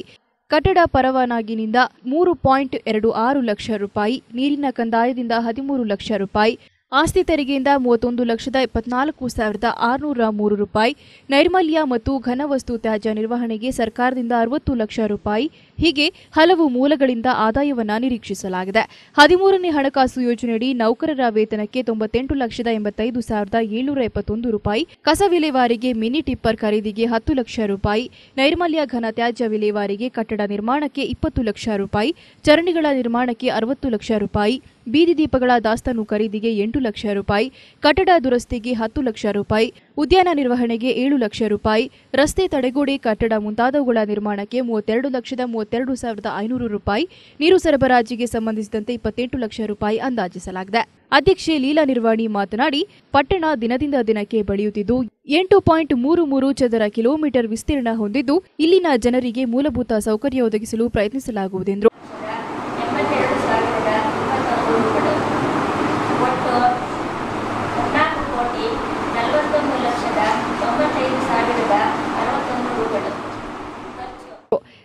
ಕಟ್ಟಡ ಪರವಾನಗಿನಿಂದ 3.26 ಲಕ್ಷ ರೂಪಾಯಿ, ನೀರಿನ ಕಂದಾಯದಿಂದ 13 ಲಕ್ಷ ರೂಪಾಯಿ, ಆಸ್ತಿ ತೆರಿಗೆಯಿಂದ 31,74,603 ರೂಪಾಯಿ, ನೈರ್ಮಲ್ಯ ಮತ್ತು ಘನವಸ್ತು ತ್ಯಾಜ್ಯ ನಿರ್ವಹಣೆಗೆ ಸರ್ಕಾರದಿಂದ 60 ಲಕ್ಷ ರೂಪಾಯಿ, ಹೀಗೆ ಹಲವು ಮೂಲಗಳಿಂದ ಆದಾಯವನ್ನು ನಿರೀಕ್ಷಿಸಲಾಗಿದೆ. 13ನೇ ಹಣಕಾಸು ಯೋಜನೆಯಡಿ ನೌಕರರ ವೇತನಕ್ಕೆ 98,85,771 ರೂಪಾಯಿ, ಕಸ ವಿಲೇವಾರಿಗೆ ಮಿನಿ ಟಿಪ್ಪರ್ ಖರೀದಿಗೆ 10 ಲಕ್ಷ ರೂಪಾಯಿ, ನೈರ್ಮಲ್ಯ ಘನ ತ್ಯಾಜ್ಯ ವಿಲೇವಾರಿಗೆ ಕಟ್ಟಡ ನಿರ್ಮಾಣಕ್ಕೆ 20 ಲಕ್ಷ ರೂಪಾಯಿ, ಚರಂಡಿಗಳ ನಿರ್ಮಾಣಕ್ಕೆ 60 ಲಕ್ಷ ರೂಪಾಯಿ, ಬೀದಿ ದೀಪಗಳ ದಾಸ್ತಾನು ಖರೀದಿಗೆ 8 ಲಕ್ಷ ರೂಪಾಯಿ, ಕಟ್ಟಡ ದುರಸ್ತಿಗೆ 10 ಲಕ್ಷ ರೂಪಾಯಿ, ಉದ್ಯಾನ ನಿರ್ವಹಣೆಗೆ 7 ಲಕ್ಷ ರೂಪಾಯಿ, ರಸ್ತೆ ತಡೆಗೋಡೆ ಕಟ್ಟಡ ಮುಂತಾದವುಗಳ ನಿರ್ಮಾಣಕ್ಕೆ 32,32,500 ರೂಪಾಯಿ, ನೀರು ಸರಬರಾಜಿಗೆ ಸಂಬಂಧಿಸಿದಂತೆ 28 ಲಕ್ಷ ರೂಪಾಯಿ ಅಂದಾಜಿಸಲಾಗಿದೆ. ಅಧ್ಯಕ್ಷೆ ಲೀಲಾ ನಿರ್ವಾಣಿ ಮಾತನಾಡಿ, ಪಟ್ಟಣ ದಿನದಿಂದ ದಿನಕ್ಕೆ ಬೆಳೆಯುತ್ತಿದ್ದು 8.33 ಚದರ ಕಿಲೋಮೀಟರ್ ವಿಸ್ತೀರ್ಣ ಹೊಂದಿದ್ದು ಇಲ್ಲಿನ ಜನರಿಗೆ ಮೂಲಭೂತ ಸೌಕರ್ಯ ಒದಗಿಸಲು ಪ್ರಯತ್ನಿಸಲಾಗುವುದೆಂದರು.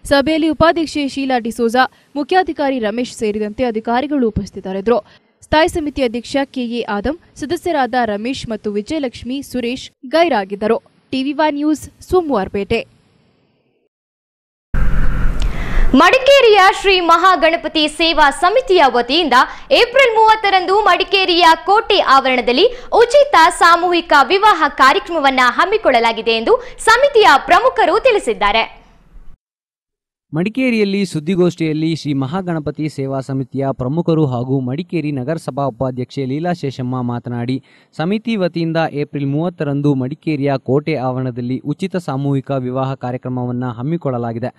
ಸಭೆಯಲ್ಲಿ ಉಪಾಧ್ಯಕ್ಷೆ ಶೀಲಾ ಡಿಸೋಜಾ, ಮುಖ್ಯಾಧಿಕಾರಿ ರಮೇಶ್ ಸೇರಿದಂತೆ ಅಧಿಕಾರಿಗಳು ಉಪಸ್ಥಿತರಿದ್ದರು. ಸ್ಥಾಯಿ ಸಮಿತಿ ಅಧ್ಯಕ್ಷ ಕೆಎ ಆದಂ, ಸದಸ್ಯರಾದ ರಮೇಶ್ ಮತ್ತು ವಿಜಯಲಕ್ಷ್ಮಿ, ಸುರೇಶ್ ಗೈರಾಗಿದ್ದರು. TV1 news Somwarpet. ಮಡಿಕೇರಿಯ ಶ್ರೀ ಮಹಾಗಣಪತಿ ಸೇವಾ ಸಮಿತಿಯ ವತಿಯಿಂದ ಏಪ್ರಿಲ್ 30ರಂದು ಮಡಿಕೇರಿಯ ಕೋಟೆ ಆವರಣದಲ್ಲಿ ಉಚಿತ ಸಾಮೂಹಿಕ ವಿವಾಹ ಕಾರ್ಯಕ್ರಮವನ್ನು ಹಮ್ಮಿಕೊಳ್ಳಲಾಗಿದೆ ಎಂದು ಸಮಿತಿಯ ಪ್ರಮುಖರು ತಿಳಿಸಿದ್ದಾರೆ. ಮಡಿಕೇರಿಯಲ್ಲಿ ಸುದ್ದಿಗೋಷ್ಠಿಯಲ್ಲಿ ಶ್ರೀ ಮಹಾಗಣಪತಿ ಸೇವಾ ಸಮಿತಿಯ ಪ್ರಮುಖರು ಹಾಗೂ ಮಡಿಕೇರಿ ನಗರಸಭಾ ಉಪಾಧ್ಯಕ್ಷೆ ಲೀಲಾ ಶೇಷಮ್ಮ ಮಾತನಾಡಿ, ಸಮಿತಿ ವತಿಯಿಂದ ಏಪ್ರಿಲ್ 30ರಂದು ಮಡಿಕೇರಿಯ ಕೋಟೆ ಆವರಣದಲ್ಲಿ ಉಚಿತ ಸಾಮೂಹಿಕ ವಿವಾಹ ಕಾರ್ಯಕ್ರಮವನ್ನು ಹಮ್ಮಿಕೊಳ್ಳಲಾಗಿದೆ.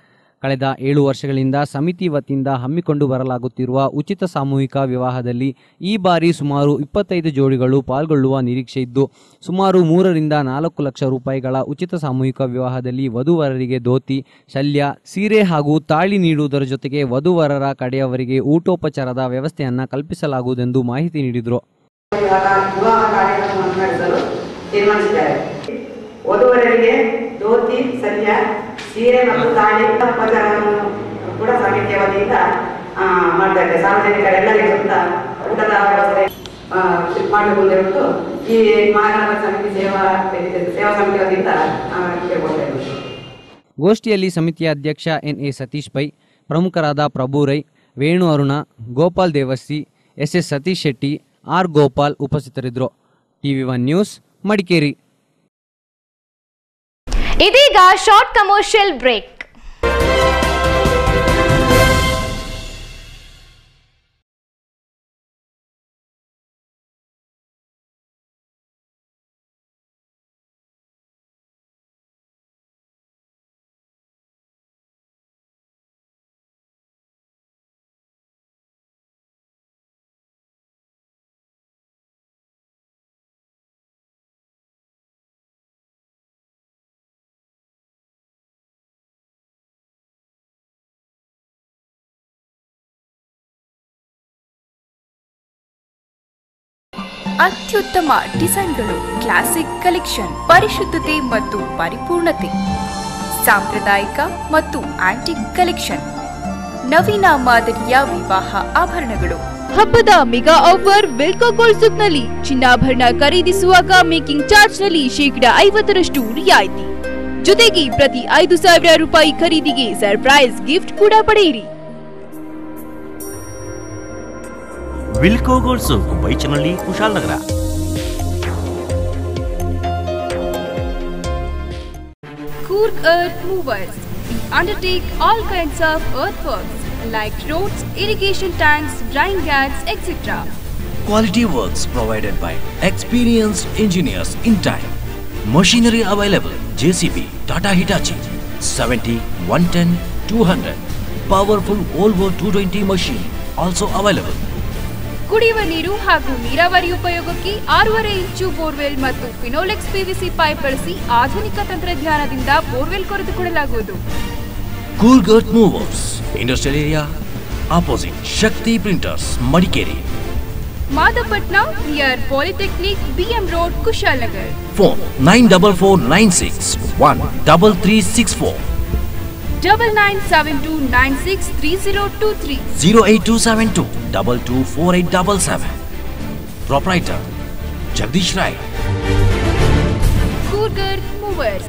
ಕಳೆದ 7 ವರ್ಷಗಳಿಂದ ಸಮಿತಿ ವತಿಯಿಂದ ಹಮ್ಮಿಕೊಂಡು ಬರಲಾಗುತ್ತಿರುವ ಉಚಿತ ಸಾಮೂಹಿಕ ವಿವಾಹದಲ್ಲಿ ಈ ಬಾರಿ ಸುಮಾರು 25 ಜೋಡಿಗಳು ಪಾಲ್ಗೊಳ್ಳುವ ನಿರೀಕ್ಷೆ ಇದ್ದು, ಸುಮಾರು 3 ರಿಂದ 4 ಲಕ್ಷ ರೂಪಾಯಿಗಳ ಉಚಿತ ಸಾಮೂಹಿಕ ವಿವಾಹದಲ್ಲಿ ವಧುವರರಿಗೆ ಧೋತಿ, ಶಲ್ಯ, ಸೀರೆ ಹಾಗೂ ತಾಳಿ ನೀಡುವುದರ ಜೊತೆಗೆ ವಧುವರರ ಕಡೆಯವರಿಗೆ ಊಟೋಪಚಾರದ ವ್ಯವಸ್ಥೆಯನ್ನು ಕಲ್ಪಿಸಲಾಗುವುದೆಂದು ಮಾಹಿತಿ ನೀಡಿದರು. ವಧುವರರಿಗೆ ಧೋತಿ, ಶಲ್ಯ, ಸೀರೆ ಮತ್ತು ತಾಳಿ ಉಪಚಾರವನ್ನು ಕೂಡ ಸಮಿತಿಯ ವತಿಯಿಂದ ಮಾಡ್ತಾ ಇದ್ದಾರೆ. ಸಾರ್ವಜನಿಕರೆಲ್ಲರಿಗೂ ಅಂತ ಊಟದ ವ್ಯವಸ್ಥೆ ಮಾಡಿಕೊಂಡಿರುವುದು ಈ ಮಹಾಗಣಪತಿ ಸಮಿತಿ ಸೇವಾ ಸಮಿತಿ ವತಿಯಿಂದ ಕೇಳ್ಕೊಳ್ತಾ ಇದ್ದೀವಿ. ಗೋಷ್ಠಿಯಲ್ಲಿ ಸಮಿತಿಯ ಅಧ್ಯಕ್ಷ NA ಸತೀಶ್ ಪೈ, ಪ್ರಮುಖರಾದ ಪ್ರಭು ರೈ, ವೇಣು ಅರುಣ, ಗೋಪಾಲ್ ದೇವಸ್ಸಿ, SS ಸತೀಶ್ ಶೆಟ್ಟಿ, R ಗೋಪಾಲ್ ಉಪಸ್ಥಿತರಿದ್ದರು. TV1 news Madikeri. ಇದೀಗ ಶಾರ್ಟ್ ಕಮರ್ಷಿಯಲ್ ಬ್ರೇಕ್. ಅತ್ಯುತ್ತಮ ಡಿಸೈನ್ಗಳು, ಕ್ಲಾಸಿಕ್ ಕಲೆಕ್ಷನ್, ಪರಿಶುದ್ಧತೆ ಮತ್ತು ಪರಿಪೂರ್ಣತೆ, ಸಾಂಪ್ರದಾಯಿಕ ಮತ್ತು ಆಂಟಿಕ್ ಕಲೆಕ್ಷನ್, ನವೀನ ಮಾದರಿಯ ವಿವಾಹ ಆಭರಣಗಳು. ಹಬ್ಬದ ಮೆಗಾ ಆಫರ್ ವಿಲ್ಕೋ ಗೋಲ್ಡ್ ಸೂಕ್ನಲ್ಲಿ ಚಿನ್ನಾಭರಣ ಖರೀದಿಸುವಾಗ ಮೇಕಿಂಗ್ ಚಾರ್ಜ್ ನಲ್ಲಿ 50% ರಿಯಾಯಿತಿ. ಜೊತೆಗೆ ಪ್ರತಿ 5,000 ರೂಪಾಯಿ ಖರೀದಿಗೆ ಸರ್ಪ್ರೈಸ್ ಗಿಫ್ಟ್ ಕೂಡ ಪಡೆಯಿರಿ. Wilco gold souk, Baichanahalli, Kushalnagar. Coorg Earth Movers. We undertake all kinds of earthworks like roads, irrigation tanks, drying gags, etc. Quality works provided by experienced engineers in time. Machinery available: JCB, Tata Hitachi, 70, 110, 200. Powerful Volvo 220 machine also available. ಕುಡಿಯುವ ನೀರು ಹಾಗೂ ನೀರಾವರಿ ಉಪಯೋಗಕ್ಕೆ 6.5 ಇಂಚು borewell ಮತ್ತು Finolex PVC pipe ಬಳಸಿ ಆಧುನಿಕ ತಂತ್ರಜ್ಞಾನದಿಂದ borewell ಕೊರೆದುಕೊಳ್ಳಲಾಗುವುದು. Coorg Earth Movers, Industrial Area, opposite Shakti Printers, Madikeri. Madhapatna near Polytechnic, BM Road, Kushalnagar. Phone 9446133364. 9972963023. 08272 224877. Proprietor Jagdish Rai. Coorg Earth Movers.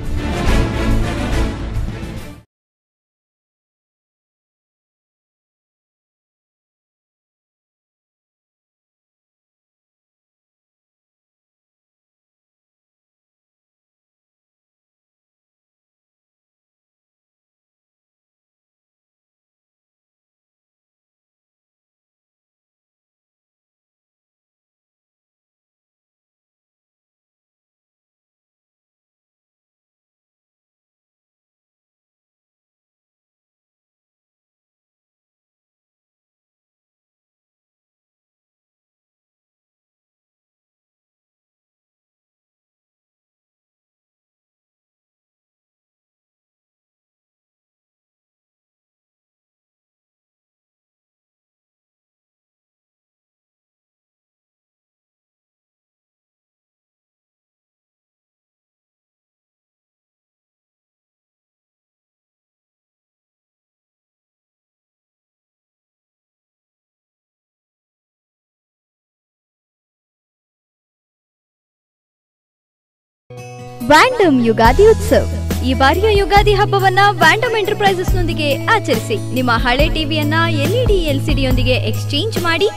Vandam Yugadi Utsav. ಈ ಬಾರಿಯ ಯುಗಾದಿ ಹಬ್ಬವನ್ನ ವ್ಯಾಂಡಮ್ ಎಂಟರ್ಪ್ರೈಸಸ್ ನೊಂದಿಗೆ ಆಚರಿಸಿ. ನಿಮ್ಮ ಹಳೆ ಟಿವಿಯನ್ನ LED LCDಯೊಂದಿಗೆ ಎಕ್ಸ್ಚೇಂಜ್ ಮಾಡಿ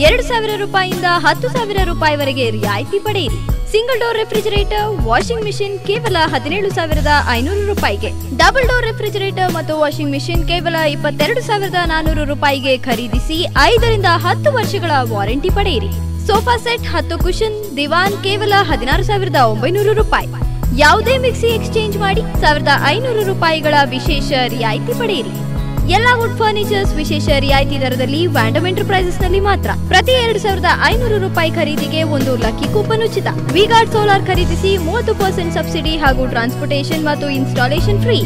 2,000 ರೂಪಾಯಿಯಿಂದ 10,000 ರೂಪಾಯಿವರೆಗೆ ರಿಯಾಯಿತಿ ಪಡೆಯಿರಿ. Single door refrigerator, washing machine ಕೇವಲ 17,500 ರೂಪಾಯಿಗೆ. ಡಬಲ್ ಡೋರ್ ರೆಫ್ರಿಜರೇಟರ್ ಮತ್ತು ವಾಷಿಂಗ್ ಮಿಷಿನ್ ಕೇವಲ 22,400 ರೂಪಾಯಿಗೆ ಖರೀದಿಸಿ 5 ರಿಂದ 10 ವರ್ಷಗಳ ವಾರಂಟಿ ಪಡೆಯಿರಿ. ಸೋಫಾ ಸೆಟ್ 10 ಕುಷನ್ ದಿವಾನ್ ಕೇವಲ 16,900 ರೂಪಾಯಿ. ಯಾವುದೇ ಮಿಕ್ಸಿ ಎಕ್ಸ್ಚೇಂಜ್ ಮಾಡಿ 1,500 ರೂಪಾಯಿಗಳ ವಿಶೇಷ ರಿಯಾಯಿತಿ ಪಡೆಯಿರಿ. ಎಲ್ಲ ವುಡ್ ಫರ್ನಿಚರ್ಸ್ ವಿಶೇಷ ರಿಯಾಯಿತಿ ದರದಲ್ಲಿ ವ್ಯಾಂಡಮ್ ಎಂಟರ್ಪ್ರೈಸಸ್ ನಲ್ಲಿ ಮಾತ್ರ. ಪ್ರತಿ 2,500 ರೂಪಾಯಿ ಖರೀದಿಗೆ ಒಂದು ಲಕ್ಕಿ ಕೂಪನ್ ಉಚಿತ. ವಿಗಾರ್ಡ್ ಸೋಲಾರ್ ಖರೀದಿಸಿ 30% ಸಬ್ಸಿಡಿ ಹಾಗೂ ಟ್ರಾನ್ಸ್ಪೋರ್ಟೇಷನ್ ಮತ್ತು ಇನ್ಸ್ಟಾಲೇಷನ್ ಫ್ರೀ.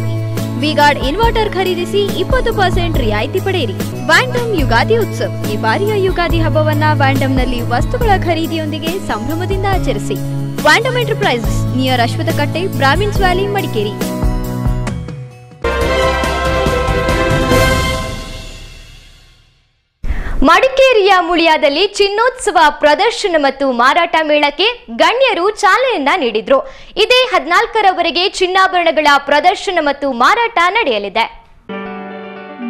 ವಿಗಾರ್ಡ್ ಇನ್ವರ್ಟರ್ ಖರೀದಿಸಿ 20% ರಿಯಾಯಿತಿ ಪಡೆಯಿರಿ. ವ್ಯಾಂಡಮ್ ಯುಗಾದಿ ಉತ್ಸವ್. ಈ ಬಾರಿಯ ಯುಗಾದಿ ಹಬ್ಬವನ್ನ ವ್ಯಾಂಡಮ್ ನಲ್ಲಿ ವಸ್ತುಗಳ ಖರೀದಿಯೊಂದಿಗೆ ಸಂಭ್ರಮದಿಂದ ಆಚರಿಸಿ. Vandam enterprises, near Ashwathakatte, Brahmins valley, Madikeri. ಮಡಿಕೇರಿಯ ಮುಳಿಯಾದಲ್ಲಿ ಚಿನ್ನೋತ್ಸವ ಪ್ರದರ್ಶನ ಮತ್ತು ಮಾರಾಟ ಮೇಳಕ್ಕೆ ಗಣ್ಯರು ಚಾಲನೆಯನ್ನ ನೀಡಿದ್ರು. ಇದೇ 14ರವರೆಗೆ ಚಿನ್ನಾಭರಣಗಳ ಪ್ರದರ್ಶನ ಮತ್ತು ಮಾರಾಟ ನಡೆಯಲಿದೆ.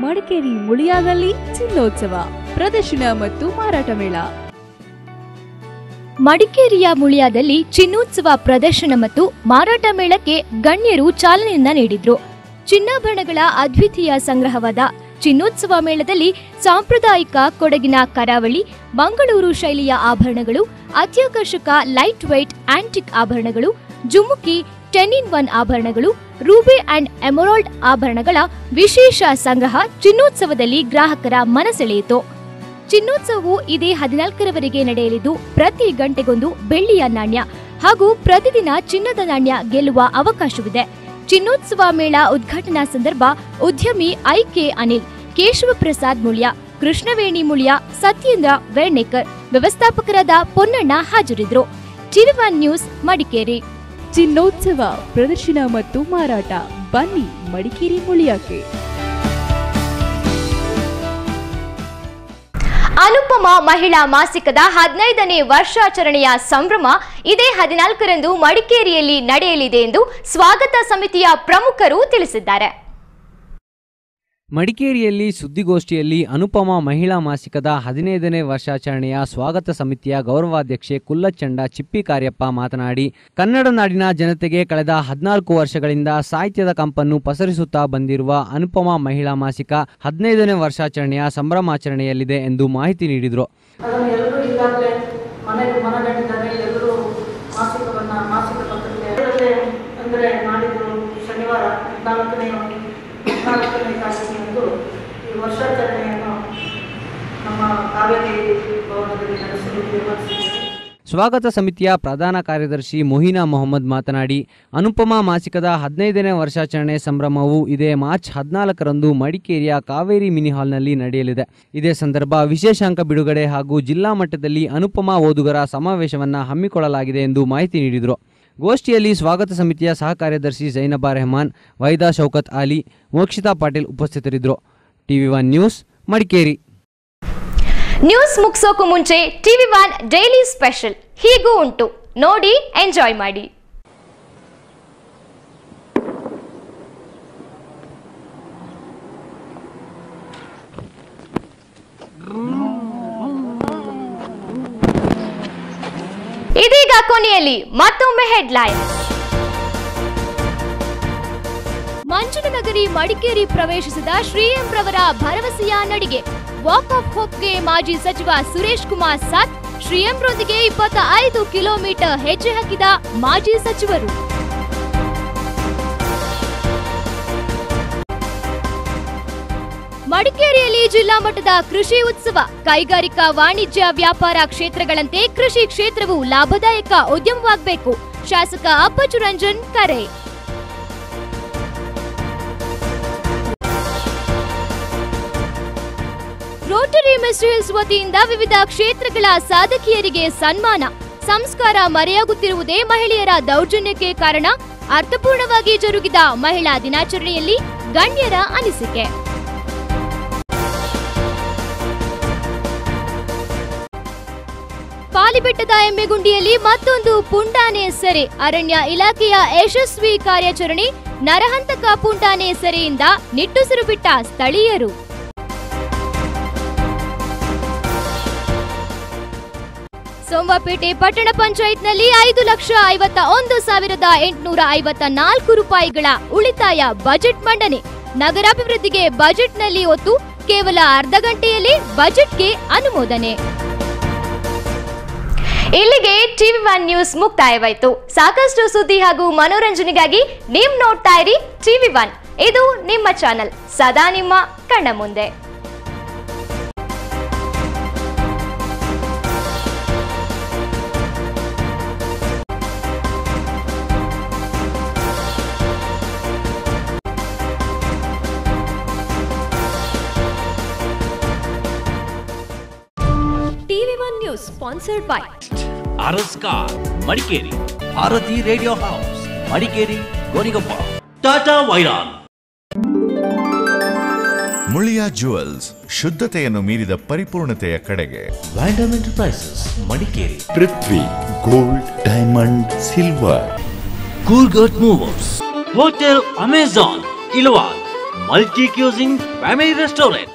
ಮಡಿಕೇರಿ ಮುಳಿಯಾದಲ್ಲಿ ಚಿನ್ನೋತ್ಸವ ಪ್ರದರ್ಶನ ಮತ್ತು ಮಾರಾಟ ಮೇಳ. ಮಡಿಕೇರಿಯ ಮುಳಿಯಾದಲ್ಲಿ ಚಿನ್ನೋತ್ಸವ ಪ್ರದರ್ಶನ ಮತ್ತು ಮಾರಾಟ ಮೇಳಕ್ಕೆ ಗಣ್ಯರು ಚಾಲನೆಯನ್ನ ನೀಡಿದ್ರು. ಚಿನ್ನಾಭರಣಗಳ ಅದ್ವಿತೀಯ ಸಂಗ್ರಹವಾದ ಚಿನ್ನೋತ್ಸವ ಮೇಳದಲ್ಲಿ ಸಾಂಪ್ರದಾಯಿಕ ಕೊಡಗಿನ ಕರಾವಳಿ, ಮಂಗಳೂರು ಶೈಲಿಯ ಆಭರಣಗಳು, ಅತ್ಯಾಕರ್ಷಕ ಲೈಟ್ ವೈಟ್ ಆಂಟಿಕ್ ಆಭರಣಗಳು, ಜುಮುಕಿ 10-in-1 ಆಭರಣಗಳು, ರೂಬಿ ಅಂಡ್ ಎಮರಾಲ್ಡ್ ಆಭರಣಗಳ ವಿಶೇಷ ಸಂಗ್ರಹ ಚಿನ್ನೋತ್ಸವದಲ್ಲಿ ಗ್ರಾಹಕರ ಮನಸೆಳೆಯಿತು. ಚಿನ್ನೋತ್ಸವವು ಇದೇ 14ರವರೆಗೆ ನಡೆಯಲಿದ್ದು, ಪ್ರತಿ ಗಂಟೆಗೊಂದು ಬೆಳ್ಳಿಯ ನಾಣ್ಯ ಹಾಗೂ ಪ್ರತಿದಿನ ಚಿನ್ನದ ನಾಣ್ಯ ಗೆಲ್ಲುವ ಅವಕಾಶವಿದೆ. ಚಿನ್ನೋತ್ಸವ ಮೇಳ ಉದ್ಘಾಟನಾ ಸಂದರ್ಭ ಉದ್ಯಮಿ IK ಅನಿಲ್, ಕೇಶವ ಪ್ರಸಾದ್ ಮುಳ್ಯ, ಕೃಷ್ಣವೇಣಿ ಮುಳಿಯ, ಸತ್ಯೇಂದ್ರ ವೇರ್ಣೇಕರ್, ವ್ಯವಸ್ಥಾಪಕರಾದ ಪೊನ್ನಣ್ಣ ಹಾಜರಿದ್ದರು. ಟಿವಿ1 ನ್ಯೂಸ್ ಮಡಿಕೇರಿ. ಚಿನ್ನೋತ್ಸವ ಪ್ರದರ್ಶನ ಮತ್ತು ಮಾರಾಟ, ಬನ್ನಿ ಮಡಿಕೇರಿ ಮುಳಿಯಕ್ಕೆ. ಅನುಪಮ ಮಹಿಳಾ ಮಾಸಿಕದ 15ನೇ ವರ್ಷಾಚರಣೆಯ ಸಂಭ್ರಮ ಇದೇ 14ರಂದು ಮಡಿಕೇರಿಯಲ್ಲಿ ನಡೆಯಲಿದೆ ಎಂದು ಸ್ವಾಗತ ಸಮಿತಿಯ ಪ್ರಮುಖರು ತಿಳಿಸಿದ್ದಾರೆ. ಮಡಿಕೇರಿಯಲ್ಲಿ ಸುದ್ದಿಗೋಷ್ಠಿಯಲ್ಲಿ ಅನುಪಮ ಮಹಿಳಾ ಮಾಸಿಕದ 15ನೇ ವರ್ಷಾಚರಣೆಯ ಸ್ವಾಗತ ಸಮಿತಿಯ ಗೌರವಾಧ್ಯಕ್ಷೆ ಕುಲ್ಲಚಂಡ ಚಿಪ್ಪಿ ಕಾರ್ಯಪ್ಪ ಮಾತನಾಡಿ, ಕನ್ನಡ ನಾಡಿನ ಜನತೆಗೆ ಕಳೆದ 14 ವರ್ಷಗಳಿಂದ ಸಾಹಿತ್ಯದ ಕಂಪನ್ನು ಪಸರಿಸುತ್ತಾ ಬಂದಿರುವ ಅನುಪಮ ಮಹಿಳಾ ಮಾಸಿಕ 15ನೇ ವರ್ಷಾಚರಣೆಯ ಸಂಭ್ರಮಾಚರಣೆಯಲ್ಲಿದೆ ಎಂದು ಮಾಹಿತಿ ನೀಡಿದರು. ಶನಿವಾರ 14ನೇ ತಾರೀಕಿನಂದು ಈ ವರ್ಷಾಚರಣೆಯನ್ನು ನಮ್ಮ ಕಾವೇರಿ ಭವನದಲ್ಲಿ ನಡೆಸಲು ತೀರ್ಮಾನಿಸಿದ್ದೇವೆ. ಸ್ವಾಗತ ಸಮಿತಿಯ ಪ್ರಧಾನ ಕಾರ್ಯದರ್ಶಿ ಮೊಹಿನಾ ಮೊಹಮ್ಮದ್ ಮಾತನಾಡಿ, ಅನುಪಮ ಮಾಸಿಕದ 15ನೇ ವರ್ಷಾಚರಣೆ ಸಂಭ್ರಮವು ಇದೇ ಮಾರ್ಚ್ 14ರಂದು ಮಡಿಕೇರಿಯ ಕಾವೇರಿ ಮಿನಿ ಹಾಲ್ನಲ್ಲಿ ನಡೆಯಲಿದೆ. ಇದೇ ಸಂದರ್ಭ ವಿಶೇಷಾಂಕ ಬಿಡುಗಡೆ ಹಾಗೂ ಜಿಲ್ಲಾ ಮಟ್ಟದಲ್ಲಿ ಅನುಪಮ ಓದುಗರ ಸಮಾವೇಶವನ್ನು ಹಮ್ಮಿಕೊಳ್ಳಲಾಗಿದೆ ಎಂದು ಮಾಹಿತಿ ನೀಡಿದರು. ಗೋಷ್ಠಿಯಲ್ಲಿ ಸ್ವಾಗತ ಸಮಿತಿಯ ಸಹ ಕಾರ್ಯದರ್ಶಿ ಜೈನಬಾ ರೆಹಮಾನ್, ವೈದಾ ಶೌಕತ್ ಆಲಿ, ಮೋಕ್ಷಿತಾ ಪಾಟೀಲ್ ಉಪಸ್ಥಿತರಿದ್ದರು. ಟಿವಿ1 ನ್ಯೂಸ್ ಮಡಿಕೇರಿ. ನ್ಯೂಸ್ ಮುಗಿಸೋಕು ಮುಂಚೆ ಟಿವಿ1 ಡೈಲಿ ಸ್ಪೆಷಲ್ ಹೀಗೂ ಉಂಟು, ನೋಡಿ ಎಂಜಾಯ್ ಮಾಡಿ. ಇದೀಗ ಕೊನೆಯಲ್ಲಿ ಮತ್ತೊಮ್ಮೆ ಹೆಡ್ಲೈನ್. ಮಂಜನನಗರಿ ಮಡಿಕೇರಿ ಪ್ರವೇಶಿಸಿದ ಶ್ರೀಎಂ ರವರ ಭರವಸೆಯ ನಡಿಗೆ. ವಾಕ್ ಆಫ್ ಹೋಪ್ಗೆ ಮಾಜಿ ಸಚಿವ ಸುರೇಶ್ ಕುಮಾರ್ ಸಾಥ್. ಶ್ರೀಎಂರೊಂದಿಗೆ 25 ಕಿಲೋಮೀಟರ್ ಹೆಜ್ಜೆ ಹಾಕಿದ ಮಾಜಿ ಸಚಿವರು. ಮಡಿಕೇರಿಯಲ್ಲಿ ಜಿಲ್ಲಾ ಮಟ್ಟದ ಕೃಷಿ ಉತ್ಸವ. ಕೈಗಾರಿಕಾ, ವಾಣಿಜ್ಯ, ವ್ಯಾಪಾರ ಕ್ಷೇತ್ರಗಳಂತೆ ಕೃಷಿ ಕ್ಷೇತ್ರವು ಲಾಭದಾಯಕ ಉದ್ಯಮವಾಗಬೇಕು. ಶಾಸಕ ಅಪ್ಪಚ್ಚು ರಂಜನ್ ಕರೆ. ರೋಟರಿ ಮಿಸ್ಟರ್ಸ್ ವತಿಯಿಂದ ವಿವಿಧ ಕ್ಷೇತ್ರಗಳ ಸಾಧಕಿಯರಿಗೆ ಸನ್ಮಾನ. ಸಂಸ್ಕಾರ ಮರೆಯಾಗುತ್ತಿರುವುದೇ ಮಹಿಳೆಯರ ದೌರ್ಜನ್ಯಕ್ಕೆ ಕಾರಣ. ಅರ್ಥಪೂರ್ಣವಾಗಿ ಜರುಗಿದ ಮಹಿಳಾ ದಿನಾಚರಣೆಯಲ್ಲಿ ಗಣ್ಯರ ಅನಿಸಿಕೆ. ಪಾಲಿಬೆಟ್ಟದ ಎಮ್ಮೆಗುಂಡಿಯಲ್ಲಿ ಮತ್ತೊಂದು ಪುಂಡಾನೆ ಸೆರೆ. ಅರಣ್ಯ ಇಲಾಖೆಯ ಯಶಸ್ವಿ ಕಾರ್ಯಾಚರಣೆ. ನರಹಂತಕ ಪುಂಡಾನೆ ಸೆರೆಯಿಂದ ನಿಟ್ಟುಸಿರು ಬಿಟ್ಟ ಸ್ಥಳೀಯರು. ಸೋಮವಾರಪೇಟೆ ಪಟ್ಟಣ ಪಂಚಾಯತ್ನಲ್ಲಿ 5,51,854 ರೂಪಾಯಿಗಳ ಉಳಿತಾಯ ಬಜೆಟ್ ಮಂಡನೆ. ನಗರಾಭಿವೃದ್ಧಿಗೆ ಬಜೆಟ್ನಲ್ಲಿ ಒತ್ತು. ಕೇವಲ ಅರ್ಧ ಗಂಟೆಯಲ್ಲಿ ಬಜೆಟ್ಗೆ ಅನುಮೋದನೆ. ಇಲ್ಲಿಗೆ ಟಿವಿ1 ನ್ಯೂಸ್ ಮುಕ್ತಾಯವಾಯಿತು. ಸಾಕಷ್ಟು ಸುದ್ದಿ ಹಾಗೂ ಮನೋರಂಜನೆಗಾಗಿ ನೀವು ನೋಡ್ತಾ ಇರಿ ಟಿವಿ1. ಇದು ನಿಮ್ಮ ಚಾನೆಲ್, ಸದಾ ನಿಮ್ಮ ಕಣ್ಣ ಮುಂದೆ. TV one news sponsored by R S car Madikeri, Bharathi radio house Madikeri, Gonikoppa, Tata Wiron. Muliya jewels, ಶುದ್ಧತೆಯನ್ನು ಮೀರಿದ ಪರಿಪೂರ್ಣತೆಯ ಕಡೆಗೆ. Vandam enterprises Madikeri, Prithvi gold, diamond, silver. Coorg Earth movers, hotel Amazon, Ilwal, multi cuisine family restaurant.